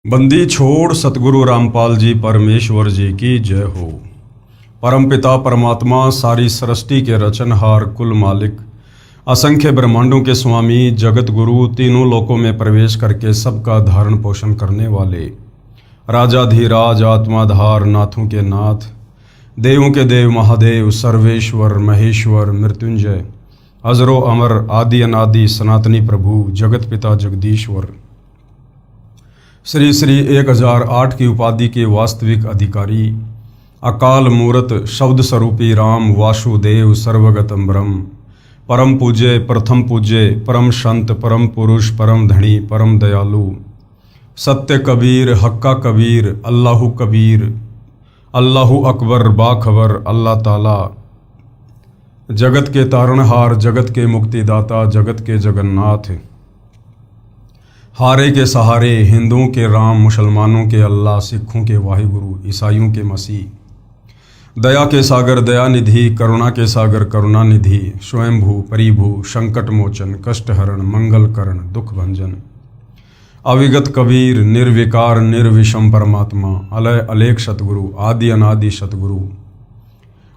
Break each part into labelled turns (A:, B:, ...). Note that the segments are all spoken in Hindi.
A: बंदी छोड़ सतगुरु रामपाल जी परमेश्वर जी की जय हो। परमपिता परमात्मा सारी सृष्टि के रचनहार कुल मालिक असंख्य ब्रह्मांडों के स्वामी जगत गुरु तीनों लोकों में प्रवेश करके सबका धारण पोषण करने वाले राजाधिराज आत्माधार नाथों के नाथ देवों के देव महादेव सर्वेश्वर महेश्वर मृत्युंजय अजरो अमर आदि अनादि सनातनी प्रभु जगत पिता जगदीश्वर श्री श्री 1008 की उपाधि के वास्तविक अधिकारी अकाल मूरत शब्द स्वरूपी राम वासुदेव सर्वगतम ब्रह्म परम पूज्य प्रथम पूज्य परम संत परम पुरुष परम धनी परम दयालु सत्य कबीर हक्का कबीर अल्लाहु कबीर अल्लाहु अकबर बाखबर अल्लाह ताला जगत के तारणहार जगत के मुक्तिदाता जगत के जगन्नाथ हारे के सहारे हिंदुओं के राम मुसलमानों के अल्लाह सिखों के वाहिगुरु ईसाइयों के मसीह दया के सागर दयानिधि करुणा के सागर करुणानिधि स्वयंभू परिभू संकट मोचन कष्टहरण मंगल करण दुख भंजन अविगत कबीर निर्विकार निर्विषम परमात्मा अलय अलेख सतगुरु आदि अनादि सतगुरु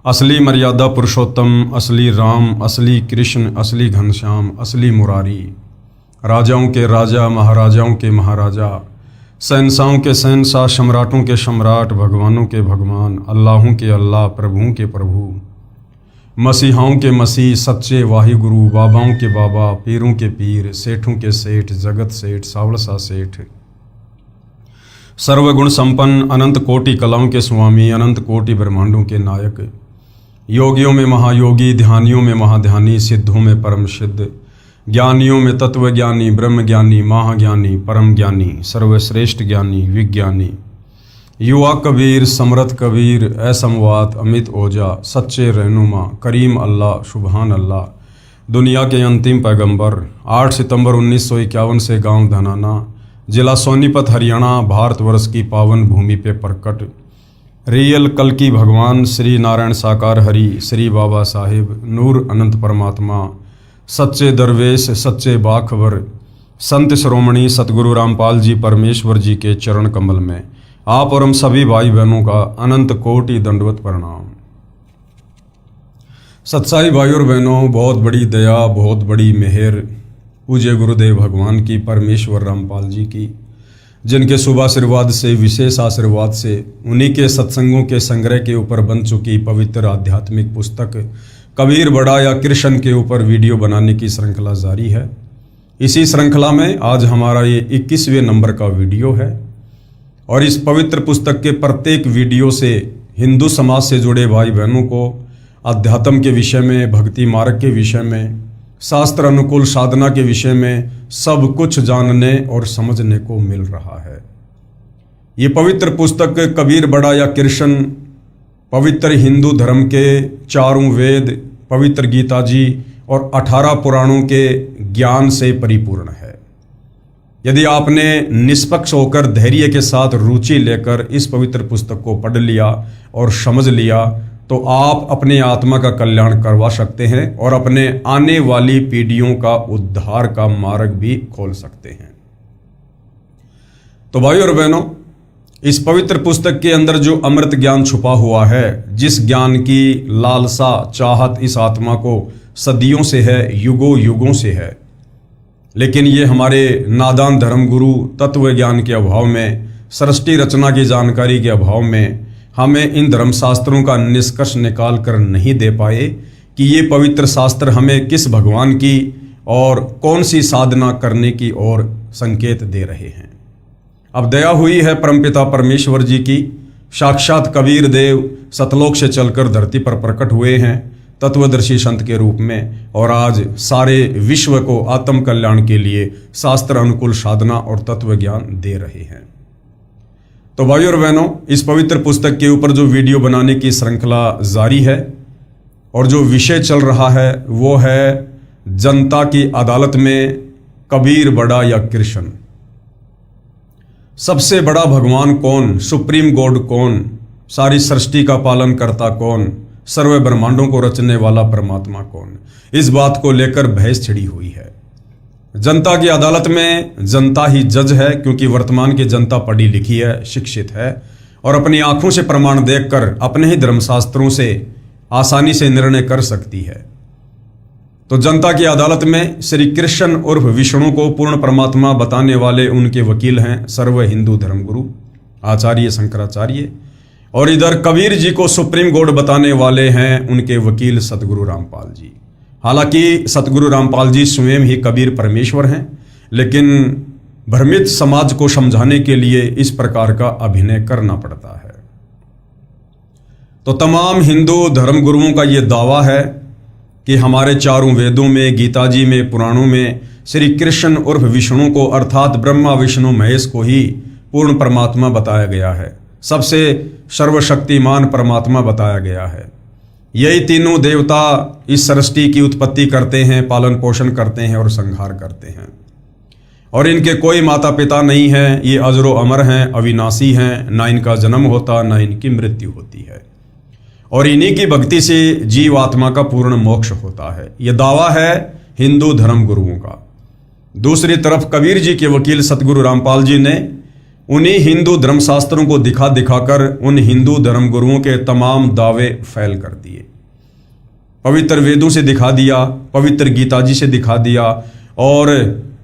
A: असली मर्यादा पुरुषोत्तम असली राम असली कृष्ण असली घनश्याम असली मुरारी राजाओं के राजा महाराजाओं के महाराजा शहंशाहों के शहंशाह सम्राटों के सम्राट भगवानों के भगवान अल्लाहों के अल्लाह प्रभुओं के प्रभु मसीहाओं के मसीह सच्चे वाहिगुरु बाबाओं के बाबा पीरों के पीर सेठों के सेठ जगत सेठ सावलसा सेठ सर्वगुण संपन्न अनंत कोटि कलाओं के स्वामी अनंत कोटि ब्रह्मांडों के नायक योगियों में महायोगी ध्यानियों में महाध्यानी सिद्धों में परम सिद्ध ज्ञानियों में तत्वज्ञानी ब्रह्मज्ञानी महाज्ञानी परम ज्ञानी सर्वश्रेष्ठ ज्ञानी विज्ञानी युवा कबीर समरथ कबीर असमवात अमित ओजा सच्चे रहनुमा करीम अल्लाह सुबहान अल्लाह दुनिया के अंतिम पैगंबर 8 सितंबर 1951 से गांव धनाना जिला सोनीपत हरियाणा भारतवर्ष की पावन भूमि पे प्रकट रियल कल की भगवान श्री नारायण साकार हरि श्री बाबा साहिब नूर अनंत परमात्मा सच्चे दरवेश सच्चे बाखबर संत श्रोमणी सतगुरु रामपाल जी परमेश्वर जी के चरण कमल में आप और हम सभी भाई बहनों का अनंत कोटि दंडवत प्रणाम। सत्साई भाई और बहनों, बहुत बड़ी दया बहुत बड़ी मेहर पूज्य गुरुदेव भगवान की परमेश्वर रामपाल जी की, जिनके शुभ आशीर्वाद से विशेष आशीर्वाद से उन्हीं के सत्संगों के संग्रह के ऊपर बन चुकी पवित्र आध्यात्मिक पुस्तक कबीर बड़ा या कृष्ण के ऊपर वीडियो बनाने की श्रृंखला जारी है। इसी श्रृंखला में आज हमारा ये 21वें नंबर का वीडियो है और इस पवित्र पुस्तक के प्रत्येक वीडियो से हिंदू समाज से जुड़े भाई बहनों को अध्यात्म के विषय में भक्ति मार्ग के विषय में शास्त्र अनुकूल साधना के विषय में सब कुछ जानने और समझने को मिल रहा है। ये पवित्र पुस्तक कबीर बड़ा या कृष्ण पवित्र हिंदू धर्म के चारों वेद पवित्र गीता जी और 18 पुराणों के ज्ञान से परिपूर्ण है। यदि आपने निष्पक्ष होकर धैर्य के साथ रुचि लेकर इस पवित्र पुस्तक को पढ़ लिया और समझ लिया तो आप अपने आत्मा का कल्याण करवा सकते हैं और अपने आने वाली पीढ़ियों का उद्धार का मार्ग भी खोल सकते हैं। तो भाई और बहनों, इस पवित्र पुस्तक के अंदर जो अमृत ज्ञान छुपा हुआ है, जिस ज्ञान की लालसा चाहत इस आत्मा को सदियों से है, युगों युगों से है, लेकिन ये हमारे नादान धर्म गुरु तत्व ज्ञान के अभाव में सृष्टि रचना की जानकारी के अभाव में हमें इन धर्मशास्त्रों का निष्कर्ष निकाल कर नहीं दे पाए कि ये पवित्र शास्त्र हमें किस भगवान की और कौन सी साधना करने की ओर संकेत दे रहे हैं। अब दया हुई है परमपिता परमेश्वर जी की, साक्षात कबीर देव सतलोक से चलकर धरती पर प्रकट हुए हैं तत्वदर्शी संत के रूप में और आज सारे विश्व को आत्म कल्याण के लिए शास्त्र अनुकूल साधना और तत्व ज्ञान दे रहे हैं। तो भाई और बहनों, इस पवित्र पुस्तक के ऊपर जो वीडियो बनाने की श्रृंखला जारी है और जो विषय चल रहा है वो है जनता की अदालत में कबीर बड़ा या कृष्ण। सबसे बड़ा भगवान कौन, सुप्रीम गॉड कौन, सारी सृष्टि का पालन करता कौन, सर्व ब्रह्मांडों को रचने वाला परमात्मा कौन, इस बात को लेकर बहस छिड़ी हुई है। जनता की अदालत में जनता ही जज है, क्योंकि वर्तमान की जनता पढ़ी लिखी है, शिक्षित है और अपनी आंखों से प्रमाण देखकर अपने ही धर्मशास्त्रों से आसानी से निर्णय कर सकती है। तो जनता की अदालत में श्री कृष्ण उर्फ विष्णु को पूर्ण परमात्मा बताने वाले उनके वकील हैं सर्व हिंदू धर्मगुरु आचार्य शंकराचार्य, और इधर कबीर जी को सुप्रीम कोर्ट बताने वाले हैं उनके वकील सतगुरु रामपाल जी। हालांकि सतगुरु रामपाल जी स्वयं ही कबीर परमेश्वर हैं, लेकिन भ्रमित समाज को समझाने के लिए इस प्रकार का अभिनय करना पड़ता है। तो तमाम हिंदू धर्मगुरुओं का ये दावा है कि हमारे चारों वेदों में, गीता जी में, पुराणों में श्री कृष्ण उर्फ विष्णु को अर्थात ब्रह्मा विष्णु महेश को ही पूर्ण परमात्मा बताया गया है, सबसे सर्वशक्तिमान परमात्मा बताया गया है। यही तीनों देवता इस सृष्टि की उत्पत्ति करते हैं, पालन पोषण करते हैं और संहार करते हैं, और इनके कोई माता पिता नहीं है। ये अजरो अमर हैं, अविनाशी हैं, ना इनका जन्म होता ना इनकी मृत्यु होती है, और इन्हीं की भक्ति से जीव आत्मा का पूर्ण मोक्ष होता है। यह दावा है हिंदू धर्म गुरुओं का। दूसरी तरफ कबीर जी के वकील सतगुरु रामपाल जी ने उन्हीं हिंदू धर्मशास्त्रों को दिखा दिखाकर उन हिंदू धर्म गुरुओं के तमाम दावे फैल कर दिए। पवित्र वेदों से दिखा दिया, पवित्र गीता जी से दिखा दिया, और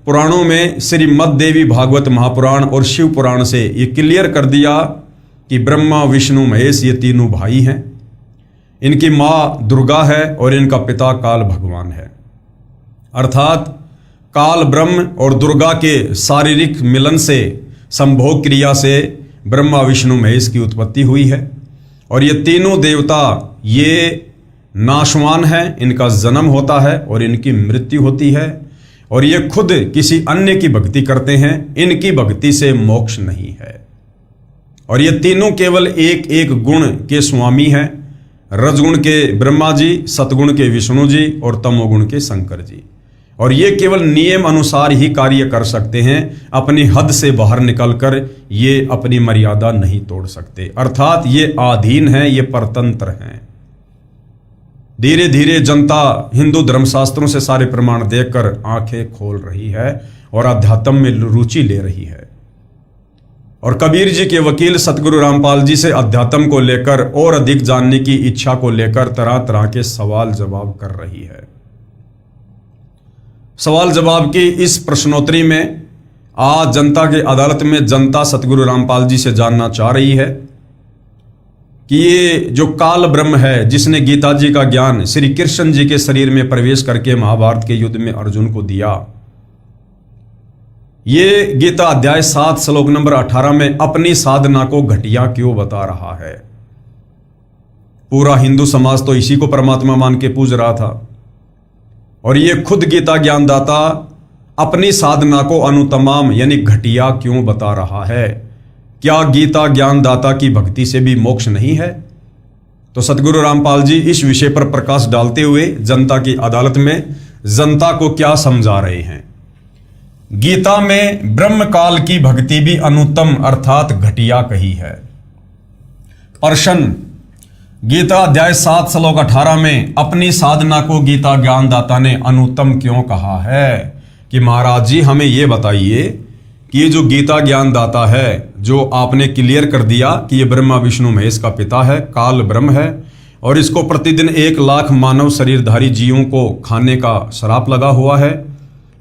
A: पुराणों में श्रीमद् देवी भागवत महापुराण और शिव पुराण से ये क्लियर कर दिया कि ब्रह्मा विष्णु महेश ये तीनों भाई हैं। इनकी माँ दुर्गा है और इनका पिता काल भगवान है, अर्थात काल ब्रह्म और दुर्गा के शारीरिक मिलन से, संभोग क्रिया से ब्रह्मा विष्णु महेश की उत्पत्ति हुई है। और ये तीनों देवता ये नाशवान हैं, इनका जन्म होता है और इनकी मृत्यु होती है, और ये खुद किसी अन्य की भक्ति करते हैं, इनकी भक्ति से मोक्ष नहीं है। और ये तीनों केवल एक एक गुण के स्वामी हैं, रजगुण के ब्रह्मा जी, सतगुण के विष्णु जी और तमोगुण के शंकर जी, और ये केवल नियम अनुसार ही कार्य कर सकते हैं, अपनी हद से बाहर निकलकर ये अपनी मर्यादा नहीं तोड़ सकते, अर्थात ये आधीन हैं, ये परतंत्र हैं। धीरे धीरे जनता हिंदू धर्मशास्त्रों से सारे प्रमाण देखकर आंखें खोल रही है और अध्यात्म में रुचि ले रही है, और कबीर जी के वकील सतगुरु रामपाल जी से अध्यात्म को लेकर और अधिक जानने की इच्छा को लेकर तरह तरह के सवाल जवाब कर रही है। सवाल जवाब की इस प्रश्नोत्तरी में आज जनता के अदालत में जनता सतगुरु रामपाल जी से जानना चाह रही है कि ये जो काल ब्रह्म है, जिसने गीता जी का ज्ञान श्री कृष्ण जी के शरीर में प्रवेश करके महाभारत के युद्ध में अर्जुन को दिया, ये गीता अध्याय 7 श्लोक नंबर 18 में अपनी साधना को घटिया क्यों बता रहा है। पूरा हिंदू समाज तो इसी को परमात्मा मान के पूज रहा था, और ये खुद गीता ज्ञानदाता अपनी साधना को अनुतमाम यानी घटिया क्यों बता रहा है। क्या गीता ज्ञानदाता की भक्ति से भी मोक्ष नहीं है? तो सतगुरु रामपाल जी इस विषय पर प्रकाश डालते हुए जनता की अदालत में जनता को क्या समझा रहे हैं। गीता में ब्रह्म काल की भक्ति भी अनुत्तम अर्थात घटिया कही है। प्रश्न, गीता अध्याय 7 श्लोक 18 में अपनी साधना को गीता ज्ञानदाता ने अनुत्तम क्यों कहा है? कि महाराज जी हमें यह बताइए कि ये जो गीता ज्ञानदाता है, जो आपने क्लियर कर दिया कि ये ब्रह्मा विष्णु महेश का पिता है, काल ब्रह्म है, और इसको प्रतिदिन 1 लाख मानव शरीरधारी जीवों को खाने का श्राप लगा हुआ है,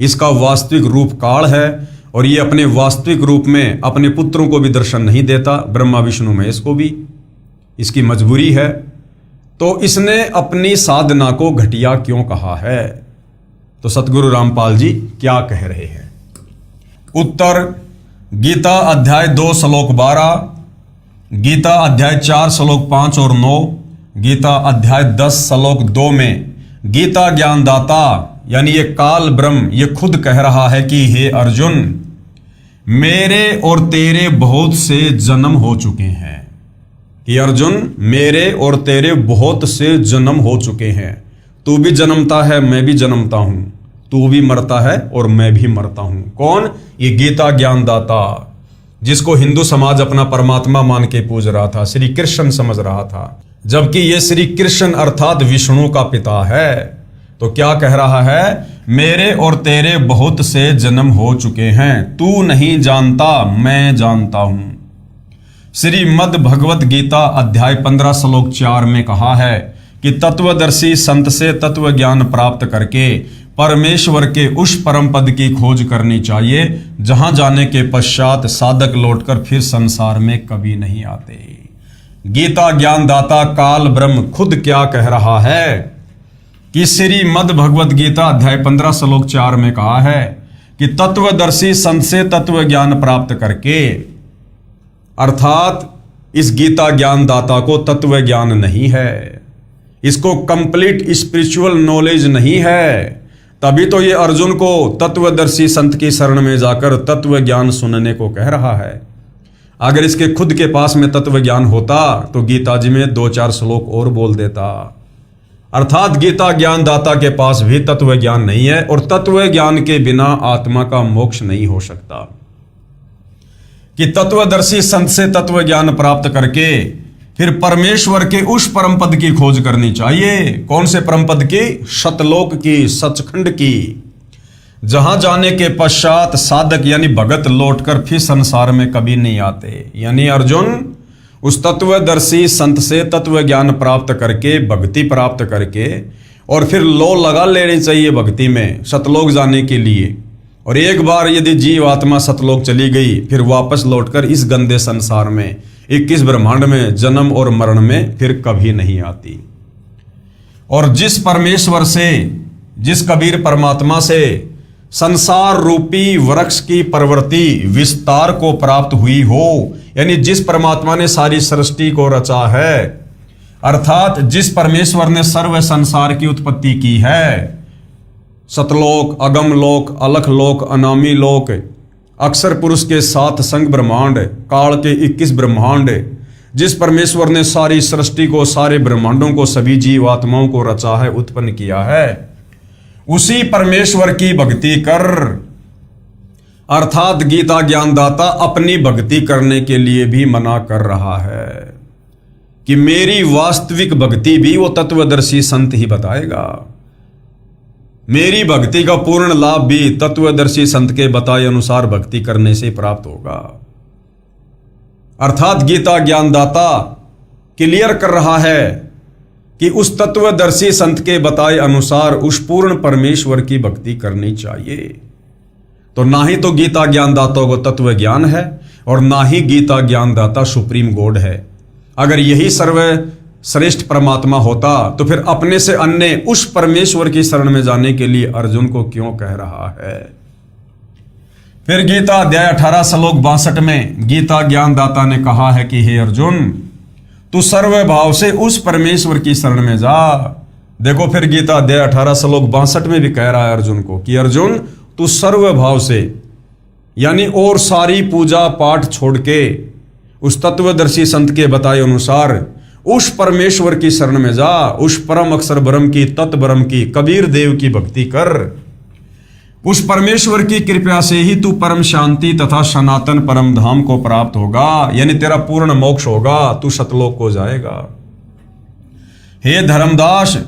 A: इसका वास्तविक रूप काल है, और ये अपने वास्तविक रूप में अपने पुत्रों को भी दर्शन नहीं देता, ब्रह्मा विष्णु महेश को भी, इसकी मजबूरी है। तो इसने अपनी साधना को घटिया क्यों कहा है? तो सतगुरु रामपाल जी क्या कह रहे हैं? उत्तर, गीता अध्याय 2 श्लोक 12, गीता अध्याय 4 श्लोक 5 और 9, गीता अध्याय 10 श्लोक 2 में गीता ज्ञानदाता यानी ये काल ब्रह्म ये खुद कह रहा है कि हे अर्जुन, मेरे और तेरे बहुत से जन्म हो चुके हैं। कि अर्जुन, मेरे और तेरे बहुत से जन्म हो चुके हैं। तू भी जन्मता है, मैं भी जन्मता हूं, तू भी मरता है और मैं भी मरता हूं। कौन? ये गीता ज्ञानदाता, जिसको हिंदू समाज अपना परमात्मा मान के पूज रहा था, श्री कृष्ण समझ रहा था, जबकि ये श्री कृष्ण अर्थात विष्णु का पिता है। तो क्या कह रहा है? मेरे और तेरे बहुत से जन्म हो चुके हैं, तू नहीं जानता मैं जानता हूं। श्रीमद् भगवत गीता अध्याय 15 श्लोक 4 में कहा है कि तत्वदर्शी संत से तत्व ज्ञान प्राप्त करके परमेश्वर के उस परम पद की खोज करनी चाहिए जहां जाने के पश्चात साधक लौटकर फिर संसार में कभी नहीं आते। गीता ज्ञानदाता काल ब्रह्म खुद क्या कह रहा है कि श्रीमद् भगवत गीता अध्याय 15 श्लोक 4 में कहा है कि तत्वदर्शी संत से तत्व ज्ञान प्राप्त करके, अर्थात इस गीता ज्ञानदाता को तत्व ज्ञान नहीं है, इसको कंप्लीट स्पिरिचुअल नॉलेज नहीं है, तभी तो ये अर्जुन को तत्वदर्शी संत की शरण में जाकर तत्व ज्ञान सुनने को कह रहा है। अगर इसके खुद के पास में तत्व ज्ञान होता तो गीता जी में 2-4 श्लोक और बोल देता। अर्थात गीता ज्ञानदाता के पास भी तत्व ज्ञान नहीं है और तत्व ज्ञान के बिना आत्मा का मोक्ष नहीं हो सकता। कि तत्वदर्शी संत से तत्व ज्ञान प्राप्त करके फिर परमेश्वर के उस परम पद की खोज करनी चाहिए। कौन से परम पद की? सतलोक की, सचखंड की, जहां जाने के पश्चात साधक यानी भगत लौटकर फिर संसार में कभी नहीं आते। यानी अर्जुन उस तत्वदर्शी संत से तत्व ज्ञान प्राप्त करके, भक्ति प्राप्त करके, और फिर लो लगा लेनी चाहिए भक्ति में सतलोक जाने के लिए। और एक बार यदि जीव आत्मा सतलोक चली गई फिर वापस लौटकर इस गंदे संसार में 21 ब्रह्मांड में जन्म और मरण में फिर कभी नहीं आती। और जिस परमेश्वर से, जिस कबीर परमात्मा से संसार रूपी वृक्ष की प्रवृत्ति विस्तार को प्राप्त हुई हो, यानी जिस परमात्मा ने सारी सृष्टि को रचा है, अर्थात जिस परमेश्वर ने सर्व संसार की उत्पत्ति की है, सतलोक, अगम लोक, अलख लोक, अनामी लोक, अक्षर पुरुष के 7 संग ब्रह्मांड, काल के 21 ब्रह्मांड, जिस परमेश्वर ने सारी सृष्टि को, सारे ब्रह्मांडों को, सभी जीवात्माओं को रचा है, उत्पन्न किया है, उसी परमेश्वर की भक्ति कर। अर्थात गीता ज्ञानदाता अपनी भक्ति करने के लिए भी मना कर रहा है कि मेरी वास्तविक भक्ति भी वो तत्वदर्शी संत ही बताएगा। मेरी भक्ति का पूर्ण लाभ भी तत्वदर्शी संत के बताए अनुसार भक्ति करने से प्राप्त होगा। अर्थात गीता ज्ञानदाता क्लियर कर रहा है कि उस तत्वदर्शी संत के बताए अनुसार उस पूर्ण परमेश्वर की भक्ति करनी चाहिए। तो ना ही तो गीता ज्ञानदाता को तत्व ज्ञान है और ना ही गीता ज्ञानदाता सुप्रीम गॉड है। अगर यही सर्व श्रेष्ठ परमात्मा होता तो फिर अपने से अन्य उस परमेश्वर की शरण में जाने के लिए अर्जुन को क्यों कह रहा है। फिर गीता अध्याय 18 श्लोक 62 में गीता ज्ञानदाता ने कहा है कि हे अर्जुन, तू सर्व भाव से उस परमेश्वर की शरण में जा। देखो फिर गीता अध्याय 18 श्लोक 62 में भी कह रहा है अर्जुन को कि अर्जुन तू सर्व भाव से, यानी और सारी पूजा पाठ छोड़ के उस तत्वदर्शी संत के बताए अनुसार उस परमेश्वर की शरण में जा, उस परम अक्षर ब्रह्म की, तत् ब्रह्म की, कबीर देव की भक्ति कर। उस परमेश्वर की कृपा से ही तू परम शांति तथा सनातन परम धाम को प्राप्त होगा, यानी तेरा पूर्ण मोक्ष होगा, तू सतलोक को जाएगा। हे धर्मदास,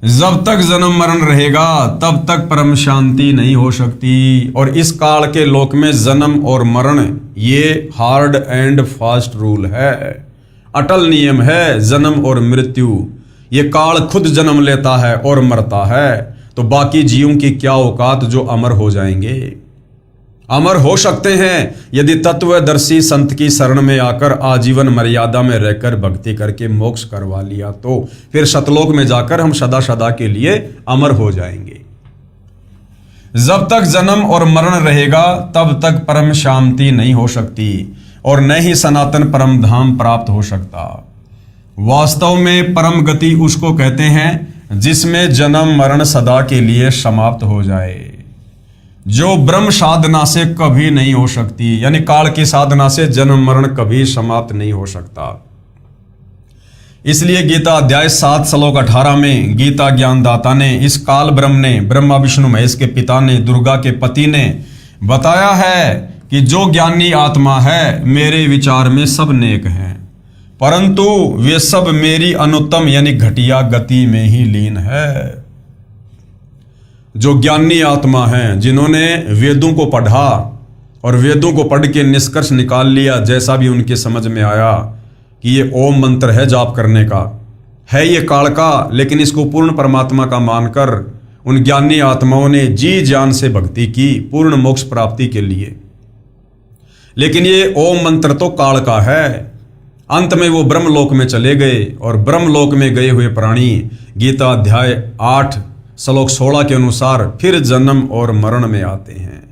A: जब तक जन्म मरण रहेगा तब तक परम शांति नहीं हो सकती। और इस काल के लोक में जन्म और मरण ये हार्ड एंड फास्ट रूल है, अटल नियम है। जन्म और मृत्यु, ये काल खुद जन्म लेता है और मरता है, तो बाकी जीवों की क्या औकात जो अमर हो जाएंगे। अमर हो सकते हैं यदि तत्वदर्शी संत की शरण में आकर आजीवन मर्यादा में रहकर भक्ति करके मोक्ष करवा लिया, तो फिर सतलोक में जाकर हम सदा सदा के लिए अमर हो जाएंगे। जब तक जन्म और मरण रहेगा तब तक परम शांति नहीं हो सकती और न ही सनातन परम धाम प्राप्त हो सकता। वास्तव में परम गति उसको कहते हैं जिसमें जन्म मरण सदा के लिए समाप्त हो जाए, जो ब्रह्म साधना से कभी नहीं हो सकती, यानी काल की साधना से जन्म मरण कभी समाप्त नहीं हो सकता। इसलिए गीता अध्याय 7 श्लोक 18 में गीता ज्ञानदाता ने, इस काल ब्रह्म ने, ब्रह्मा विष्णु महेश के पिता ने, दुर्गा के पति ने बताया है कि जो ज्ञानी आत्मा है मेरे विचार में सब नेक हैं, परंतु वे सब मेरी अनुत्तम यानी घटिया गति में ही लीन है। जो ज्ञानी आत्मा हैं, जिन्होंने वेदों को पढ़ा और वेदों को पढ़ के निष्कर्ष निकाल लिया, जैसा भी उनके समझ में आया कि ये ओम मंत्र है जाप करने का, है ये काल का, लेकिन इसको पूर्ण परमात्मा का मानकर उन ज्ञानी आत्माओं ने जी जान से भक्ति की पूर्ण मोक्ष प्राप्ति के लिए। लेकिन ये ओम मंत्र तो काल का है। अंत में वो ब्रह्मलोक में चले गए और ब्रह्मलोक में गए हुए प्राणी गीता अध्याय 8 श्लोक 16 के अनुसार फिर जन्म और मरण में आते हैं।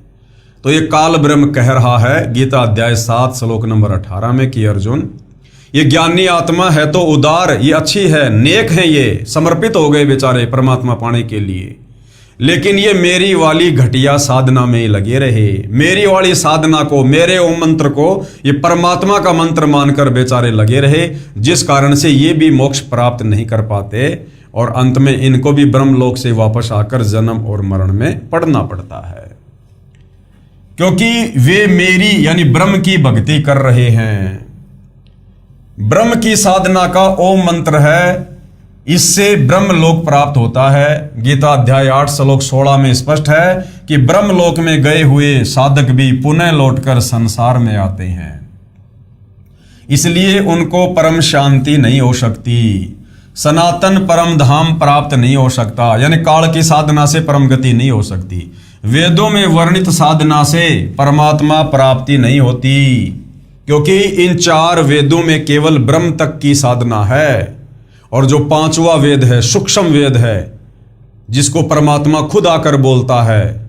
A: तो ये काल ब्रह्म कह रहा है गीता अध्याय 7 श्लोक नंबर 18 में कि अर्जुन, ये ज्ञानी आत्मा है तो उदार, ये अच्छी है, नेक है, ये समर्पित हो गए बेचारे परमात्मा पाने के लिए, लेकिन ये मेरी वाली घटिया साधना में लगे रहे। मेरी वाली साधना को, मेरे ओम मंत्र को ये परमात्मा का मंत्र मानकर बेचारे लगे रहे, जिस कारण से ये भी मोक्ष प्राप्त नहीं कर पाते और अंत में इनको भी ब्रह्मलोक से वापस आकर जन्म और मरण में पड़ना पड़ता है, क्योंकि वे मेरी यानी ब्रह्म की भक्ति कर रहे हैं। ब्रह्म की साधना का ओम मंत्र है, इससे ब्रह्मलोक प्राप्त होता है। गीता अध्याय 8 श्लोक 16 में स्पष्ट है कि ब्रह्मलोक में गए हुए साधक भी पुनः लौटकर संसार में आते हैं, इसलिए उनको परम शांति नहीं हो सकती, सनातन परम धाम प्राप्त नहीं हो सकता, यानी काल की साधना से परम गति नहीं हो सकती। वेदों में वर्णित साधना से परमात्मा प्राप्ति नहीं होती, क्योंकि इन 4 वेदों में केवल ब्रह्म तक की साधना है, और जो 5वां वेद है, सूक्ष्म वेद है, जिसको परमात्मा खुद आकर बोलता है,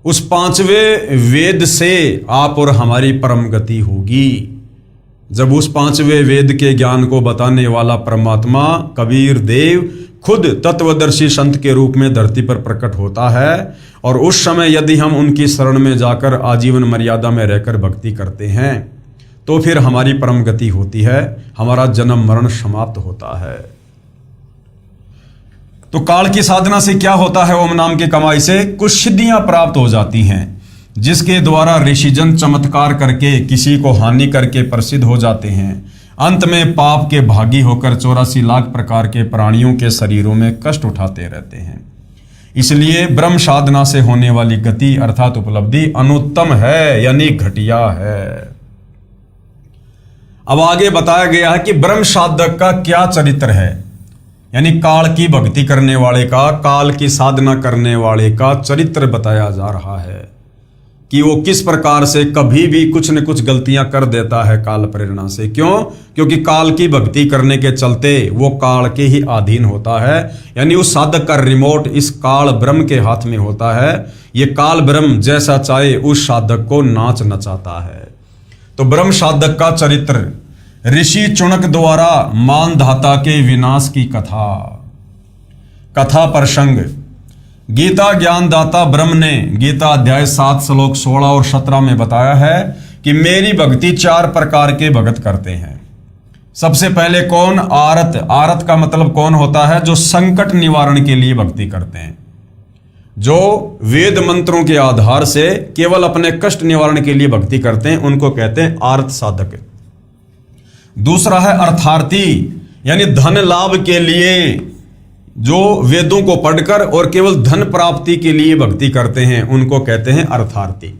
A: उस 5वें वेद से आप और हमारी परम गति होगी। जब उस 5वें वेद के ज्ञान को बताने वाला परमात्मा कबीर देव खुद तत्वदर्शी संत के रूप में धरती पर प्रकट होता है, और उस समय यदि हम उनकी शरण में जाकर आजीवन मर्यादा में रहकर भक्ति करते हैं तो फिर हमारी परम गति होती है, हमारा जन्म मरण समाप्त होता है। तो काल की साधना से क्या होता है? ओम नाम की कमाई से कुछ सिद्धियां प्राप्त हो जाती हैं, जिसके द्वारा ऋषिजन चमत्कार करके किसी को हानि करके प्रसिद्ध हो जाते हैं। अंत में पाप के भागी होकर 84 लाख प्रकार के प्राणियों के शरीरों में कष्ट उठाते रहते हैं। इसलिए ब्रह्म साधना से होने वाली गति अर्थात उपलब्धि अनुत्तम है, यानी घटिया है। अब आगे बताया गया है कि ब्रह्म साधक का क्या चरित्र है, यानी काल की भक्ति करने वाले का, काल की साधना करने वाले का चरित्र बताया जा रहा है कि वो किस प्रकार से कभी भी कुछ न कुछ गलतियां कर देता है काल प्रेरणा से। क्यों? क्योंकि काल की भक्ति करने के चलते वो काल के ही अधीन होता है, यानी उस साधक का रिमोट इस काल ब्रह्म के हाथ में होता है। ये काल ब्रह्म जैसा चाहे उस साधक को नाच नचाता है। तो ब्रह्म साधक का चरित्र, ऋषि चुनक द्वारा मानधाता के विनाश की कथा प्रसंग। गीता ज्ञानदाता ब्रह्म ने गीता अध्याय 7 श्लोक 16 और 17 में बताया है कि मेरी भक्ति 4 प्रकार के भगत करते हैं। सबसे पहले कौन? आरत। आरत का मतलब कौन होता है? जो संकट निवारण के लिए भक्ति करते हैं, जो वेद मंत्रों के आधार से केवल अपने कष्ट निवारण के लिए भक्ति करते हैं, उनको कहते हैं आर्त साधक। दूसरा है अर्थार्थी, यानी धन लाभ के लिए जो वेदों को पढ़कर और केवल धन प्राप्ति के लिए भक्ति करते हैं, उनको कहते हैं अर्थार्थी।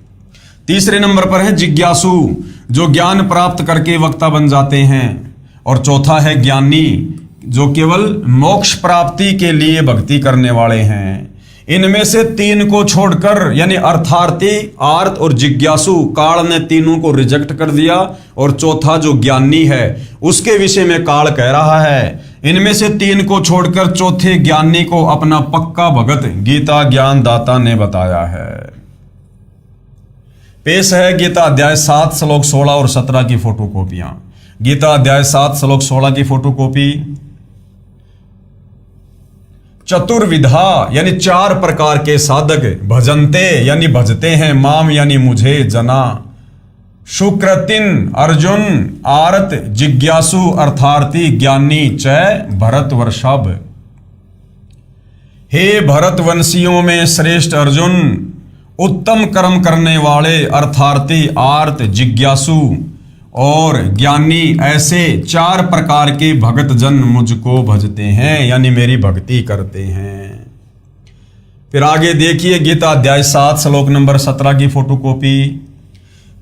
A: तीसरे नंबर पर है जिज्ञासु, जो ज्ञान प्राप्त करके वक्ता बन जाते हैं। और चौथा है ज्ञानी, जो केवल मोक्ष प्राप्ति के लिए भक्ति करने वाले हैं। इनमें से 3 को छोड़कर, यानी अर्थार्थी, आर्त और जिज्ञासु, काल ने तीनों को रिजेक्ट कर दिया। और चौथा जो ज्ञानी है उसके विषय में काल कह रहा है, इनमें से 3 को छोड़कर चौथे ज्ञानी को अपना पक्का भगत गीता ज्ञानदाता ने बताया है। पेश है गीता अध्याय 7 श्लोक 16 और 17 की फोटोकॉपियां। गीता अध्याय 7 श्लोक 16 की फोटोकॉपी। चतुर्विधा, यानी 4 प्रकार के साधक, भजनते यानी भजते हैं, माम यानी मुझे, जना, सुकृतिन अर्जुन, आरत जिज्ञासु, अर्थार्थी ज्ञानी, चय भरत वर्षभ। हे भरतवंशियों में श्रेष्ठ अर्जुन, उत्तम कर्म करने वाले अर्थार्थी, आर्त, जिज्ञासु और ज्ञानी, ऐसे 4 प्रकार के भगत जन मुझको भजते हैं, यानी मेरी भक्ति करते हैं। फिर आगे देखिए गीता अध्याय 7 श्लोक नंबर 17 की फोटोकॉपी।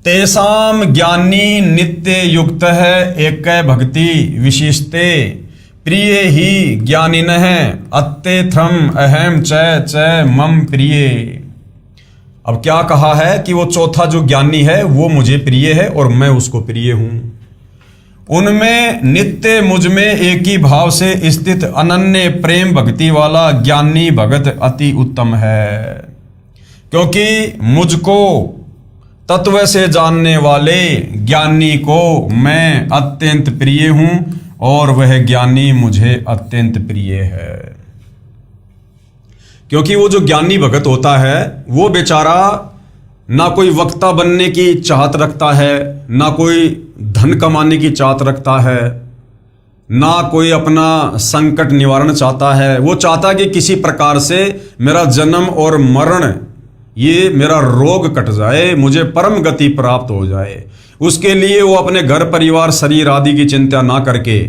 A: तेसाम ज्ञानी नित्य युक्त है एक भक्ति विशिष्टे प्रिय ही ज्ञानिनः अत्ते थ्रम अहम च मम प्रिय। अब क्या कहा है कि वो चौथा जो ज्ञानी है वो मुझे प्रिय है और मैं उसको प्रिय हूं। उनमें नित्य मुझ में एक ही भाव से स्थित अनन्य प्रेम भक्ति वाला ज्ञानी भगत अति उत्तम है, क्योंकि मुझको तत्व से जानने वाले ज्ञानी को मैं अत्यंत प्रिय हूं और वह ज्ञानी मुझे अत्यंत प्रिय है। क्योंकि वो जो ज्ञानी भगत होता है वो बेचारा ना कोई वक्ता बनने की चाहत रखता है, ना कोई धन कमाने की चाहत रखता है, ना कोई अपना संकट निवारण चाहता है। वो चाहता है कि किसी प्रकार से मेरा जन्म और मरण, ये मेरा रोग कट जाए, मुझे परम गति प्राप्त हो जाए। उसके लिए वो अपने घर परिवार शरीर आदि की चिंता ना करके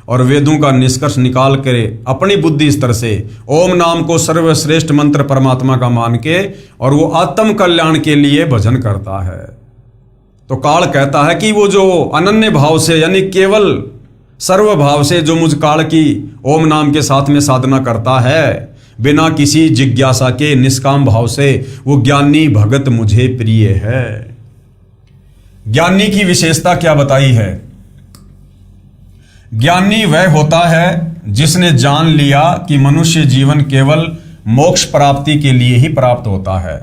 A: और वेदों का निष्कर्ष निकाल कर अपनी बुद्धि स्तर से ओम नाम को सर्वश्रेष्ठ मंत्र परमात्मा का मान के और वो आत्म कल्याण के लिए भजन करता है। तो काल कहता है कि वो जो अनन्य भाव से यानी केवल सर्व भाव से जो मुझ काल की ओम नाम के साथ में साधना करता है बिना किसी जिज्ञासा के निष्काम भाव से, वो ज्ञानी भगत मुझे प्रिय है। ज्ञानी की विशेषता क्या बताई है? ज्ञानी वह होता है जिसने जान लिया कि मनुष्य जीवन केवल मोक्ष प्राप्ति के लिए ही प्राप्त होता है।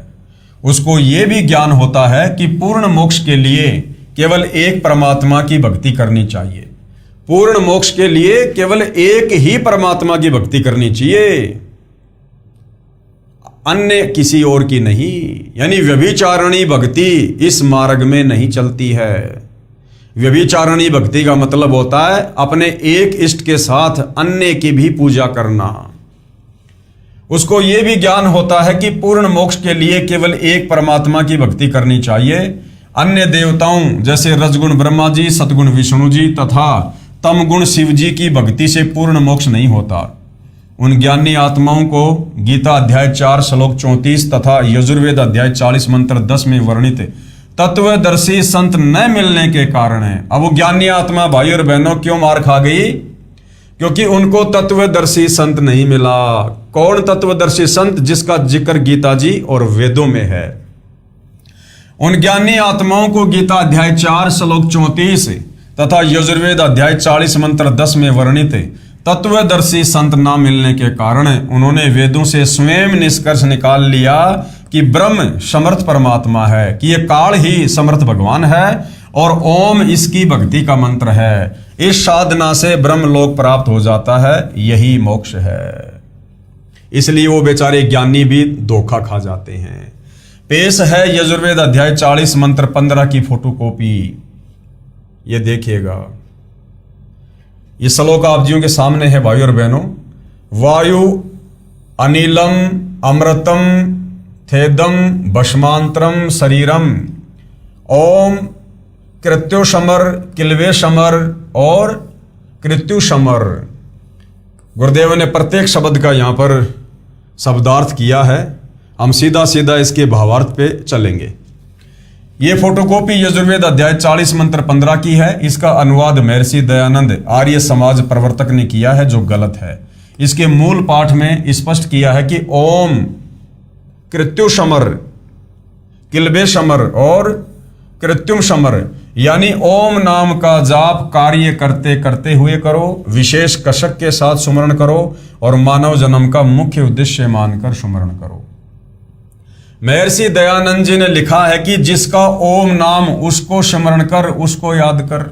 A: उसको यह भी ज्ञान होता है कि पूर्ण मोक्ष के लिए केवल एक परमात्मा की भक्ति करनी चाहिए। पूर्ण मोक्ष के लिए केवल एक ही परमात्मा की भक्ति करनी चाहिए, अन्य किसी और की नहीं। यानी व्यभिचारणी भक्ति इस मार्ग में नहीं चलती है। व्यभिचारणी भक्ति का मतलब होता है अपने एक इष्ट के साथ अन्य की भी पूजा करना। उसको यह भी ज्ञान होता है कि पूर्ण मोक्ष के लिए केवल एक परमात्मा की भक्ति करनी चाहिए। अन्य देवताओं जैसे रजगुण ब्रह्मा जी, सतगुण विष्णु जी तथा तमगुण शिव जी की भक्ति से पूर्ण मोक्ष नहीं होता। उन ज्ञानी आत्माओं को गीता अध्याय 4 श्लोक 34 तथा यजुर्वेद अध्याय 40 मंत्र 10 में वर्णित तत्वदर्शी संत न मिलने के कारण है। अब वो ज्ञानी आत्मा भाई और बहनों क्यों मार खा गई? क्योंकि उनको तत्वदर्शी संत नहीं मिला। कौन तत्वदर्शी संत? जिसका जिक्र गीता जी और वेदों में है। उन ज्ञानी आत्माओं को गीता अध्याय 4 श्लोक 34 तथा यजुर्वेद अध्याय 40 मंत्र 10 में वर्णित तत्वदर्शी संत ना मिलने के कारण उन्होंने वेदों से स्वयं निष्कर्ष निकाल लिया कि ब्रह्म समर्थ परमात्मा है, कि यह काल ही समर्थ भगवान है और ओम इसकी भक्ति का मंत्र है। इस साधना से ब्रह्म लोक प्राप्त हो जाता है, यही मोक्ष है। इसलिए वो बेचारे ज्ञानी भी धोखा खा जाते हैं। पेश है यजुर्वेद अध्याय 40 मंत्र 15 की फोटोकॉपी। ये देखिएगा, ये श्लोक आप जियों के सामने है भाई और बहनों। वायु अनिलम अमृतम थेदम भस्मांतरम शरीरम ओम कृत्युषमर किल्वेशमर और कृत्युषमर। गुरुदेव ने प्रत्येक शब्द का यहाँ पर शब्दार्थ किया है। हम सीधा सीधा इसके भावार्थ पे चलेंगे। ये फोटोकॉपी यजुर्वेद अध्याय 40 मंत्र 15 की है। इसका अनुवाद महर्षि दयानंद आर्य समाज प्रवर्तक ने किया है, जो गलत है। इसके मूल पाठ में स्पष्ट किया है कि ओम कृत्युषमर किल्वेशमर और कृत्युम समर, यानी ओम नाम का जाप कार्य करते करते हुए करो, विशेष कसक के साथ सुमरण करो और मानव जन्म का मुख्य उद्देश्य मानकर सुमरण करो। महर्षि दयानंद जी ने लिखा है कि जिसका ओम नाम उसको स्मरण कर, उसको याद कर,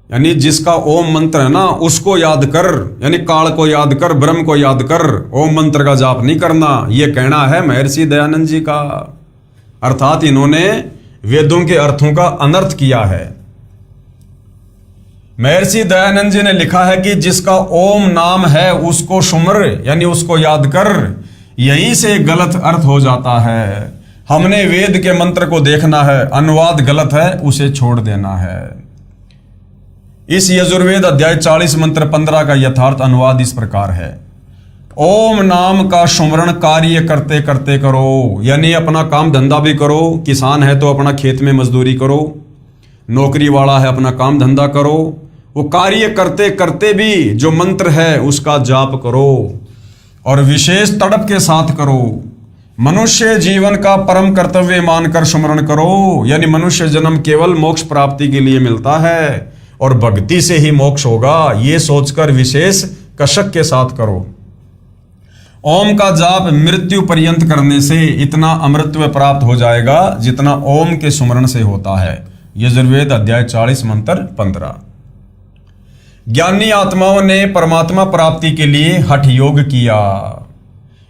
A: यानी जिसका ओम मंत्र है ना उसको याद कर, यानी काल को याद कर, ब्रह्म को याद कर, ओम मंत्र का जाप नहीं करना। यह कहना है महर्षि दयानंद जी का। अर्थात इन्होंने वेदों के अर्थों का अनर्थ किया है। महर्षि दयानंद जी ने लिखा है कि जिसका ओम नाम है उसको सुमर, यानी उसको याद कर। यहीं से गलत अर्थ हो जाता है। हमने वेद के मंत्र को देखना है, अनुवाद गलत है उसे छोड़ देना है। इस यजुर्वेद अध्याय 40 मंत्र 15 का यथार्थ अनुवाद इस प्रकार है। ओम नाम का सुमरण कार्य करते करते करो, यानी अपना काम धंधा भी करो। किसान है तो अपना खेत में मजदूरी करो, नौकरी वाला है अपना काम धंधा करो। वो कार्य करते करते भी जो मंत्र है उसका जाप करो और विशेष तड़प के साथ करो। मनुष्य जीवन का परम कर्तव्य मानकर सुमरण करो, यानी मनुष्य जन्म केवल मोक्ष प्राप्ति के लिए मिलता है और भक्ति से ही मोक्ष होगा, ये सोचकर विशेष कशक के साथ करो। ओम का जाप मृत्यु पर्यंत करने से इतना अमृतत्व प्राप्त हो जाएगा जितना ओम के सुमरण से होता है। यजुर्वेद अध्याय 40 मंत्र 15। ज्ञानी आत्माओं ने परमात्मा प्राप्ति के लिए हठ योग किया,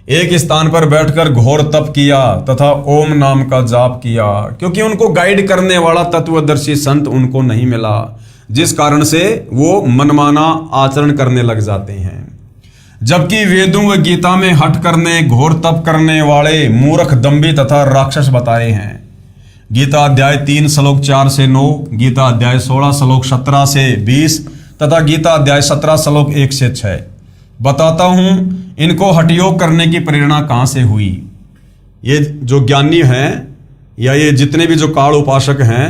A: एक स्थान पर बैठकर घोर तप किया तथा ओम नाम का जाप किया, क्योंकि उनको गाइड करने वाला तत्वदर्शी संत उनको नहीं मिला, जिस कारण से वो मनमाना आचरण करने लग जाते हैं। जबकि वेदों व गीता में हठ करने, घोर तप करने वाले मूर्ख, दंभी तथा राक्षस बताए हैं। गीता अध्याय 3 श्लोक 4 से 9, गीता अध्याय 16 श्लोक 17 से 20 तथा गीता अध्याय 17 श्लोक 1 से 6। बताता हूं इनको हठयोग करने की प्रेरणा कहां से हुई। ये जो ज्ञानी हैं या ये जितने भी जो काल उपासक हैं,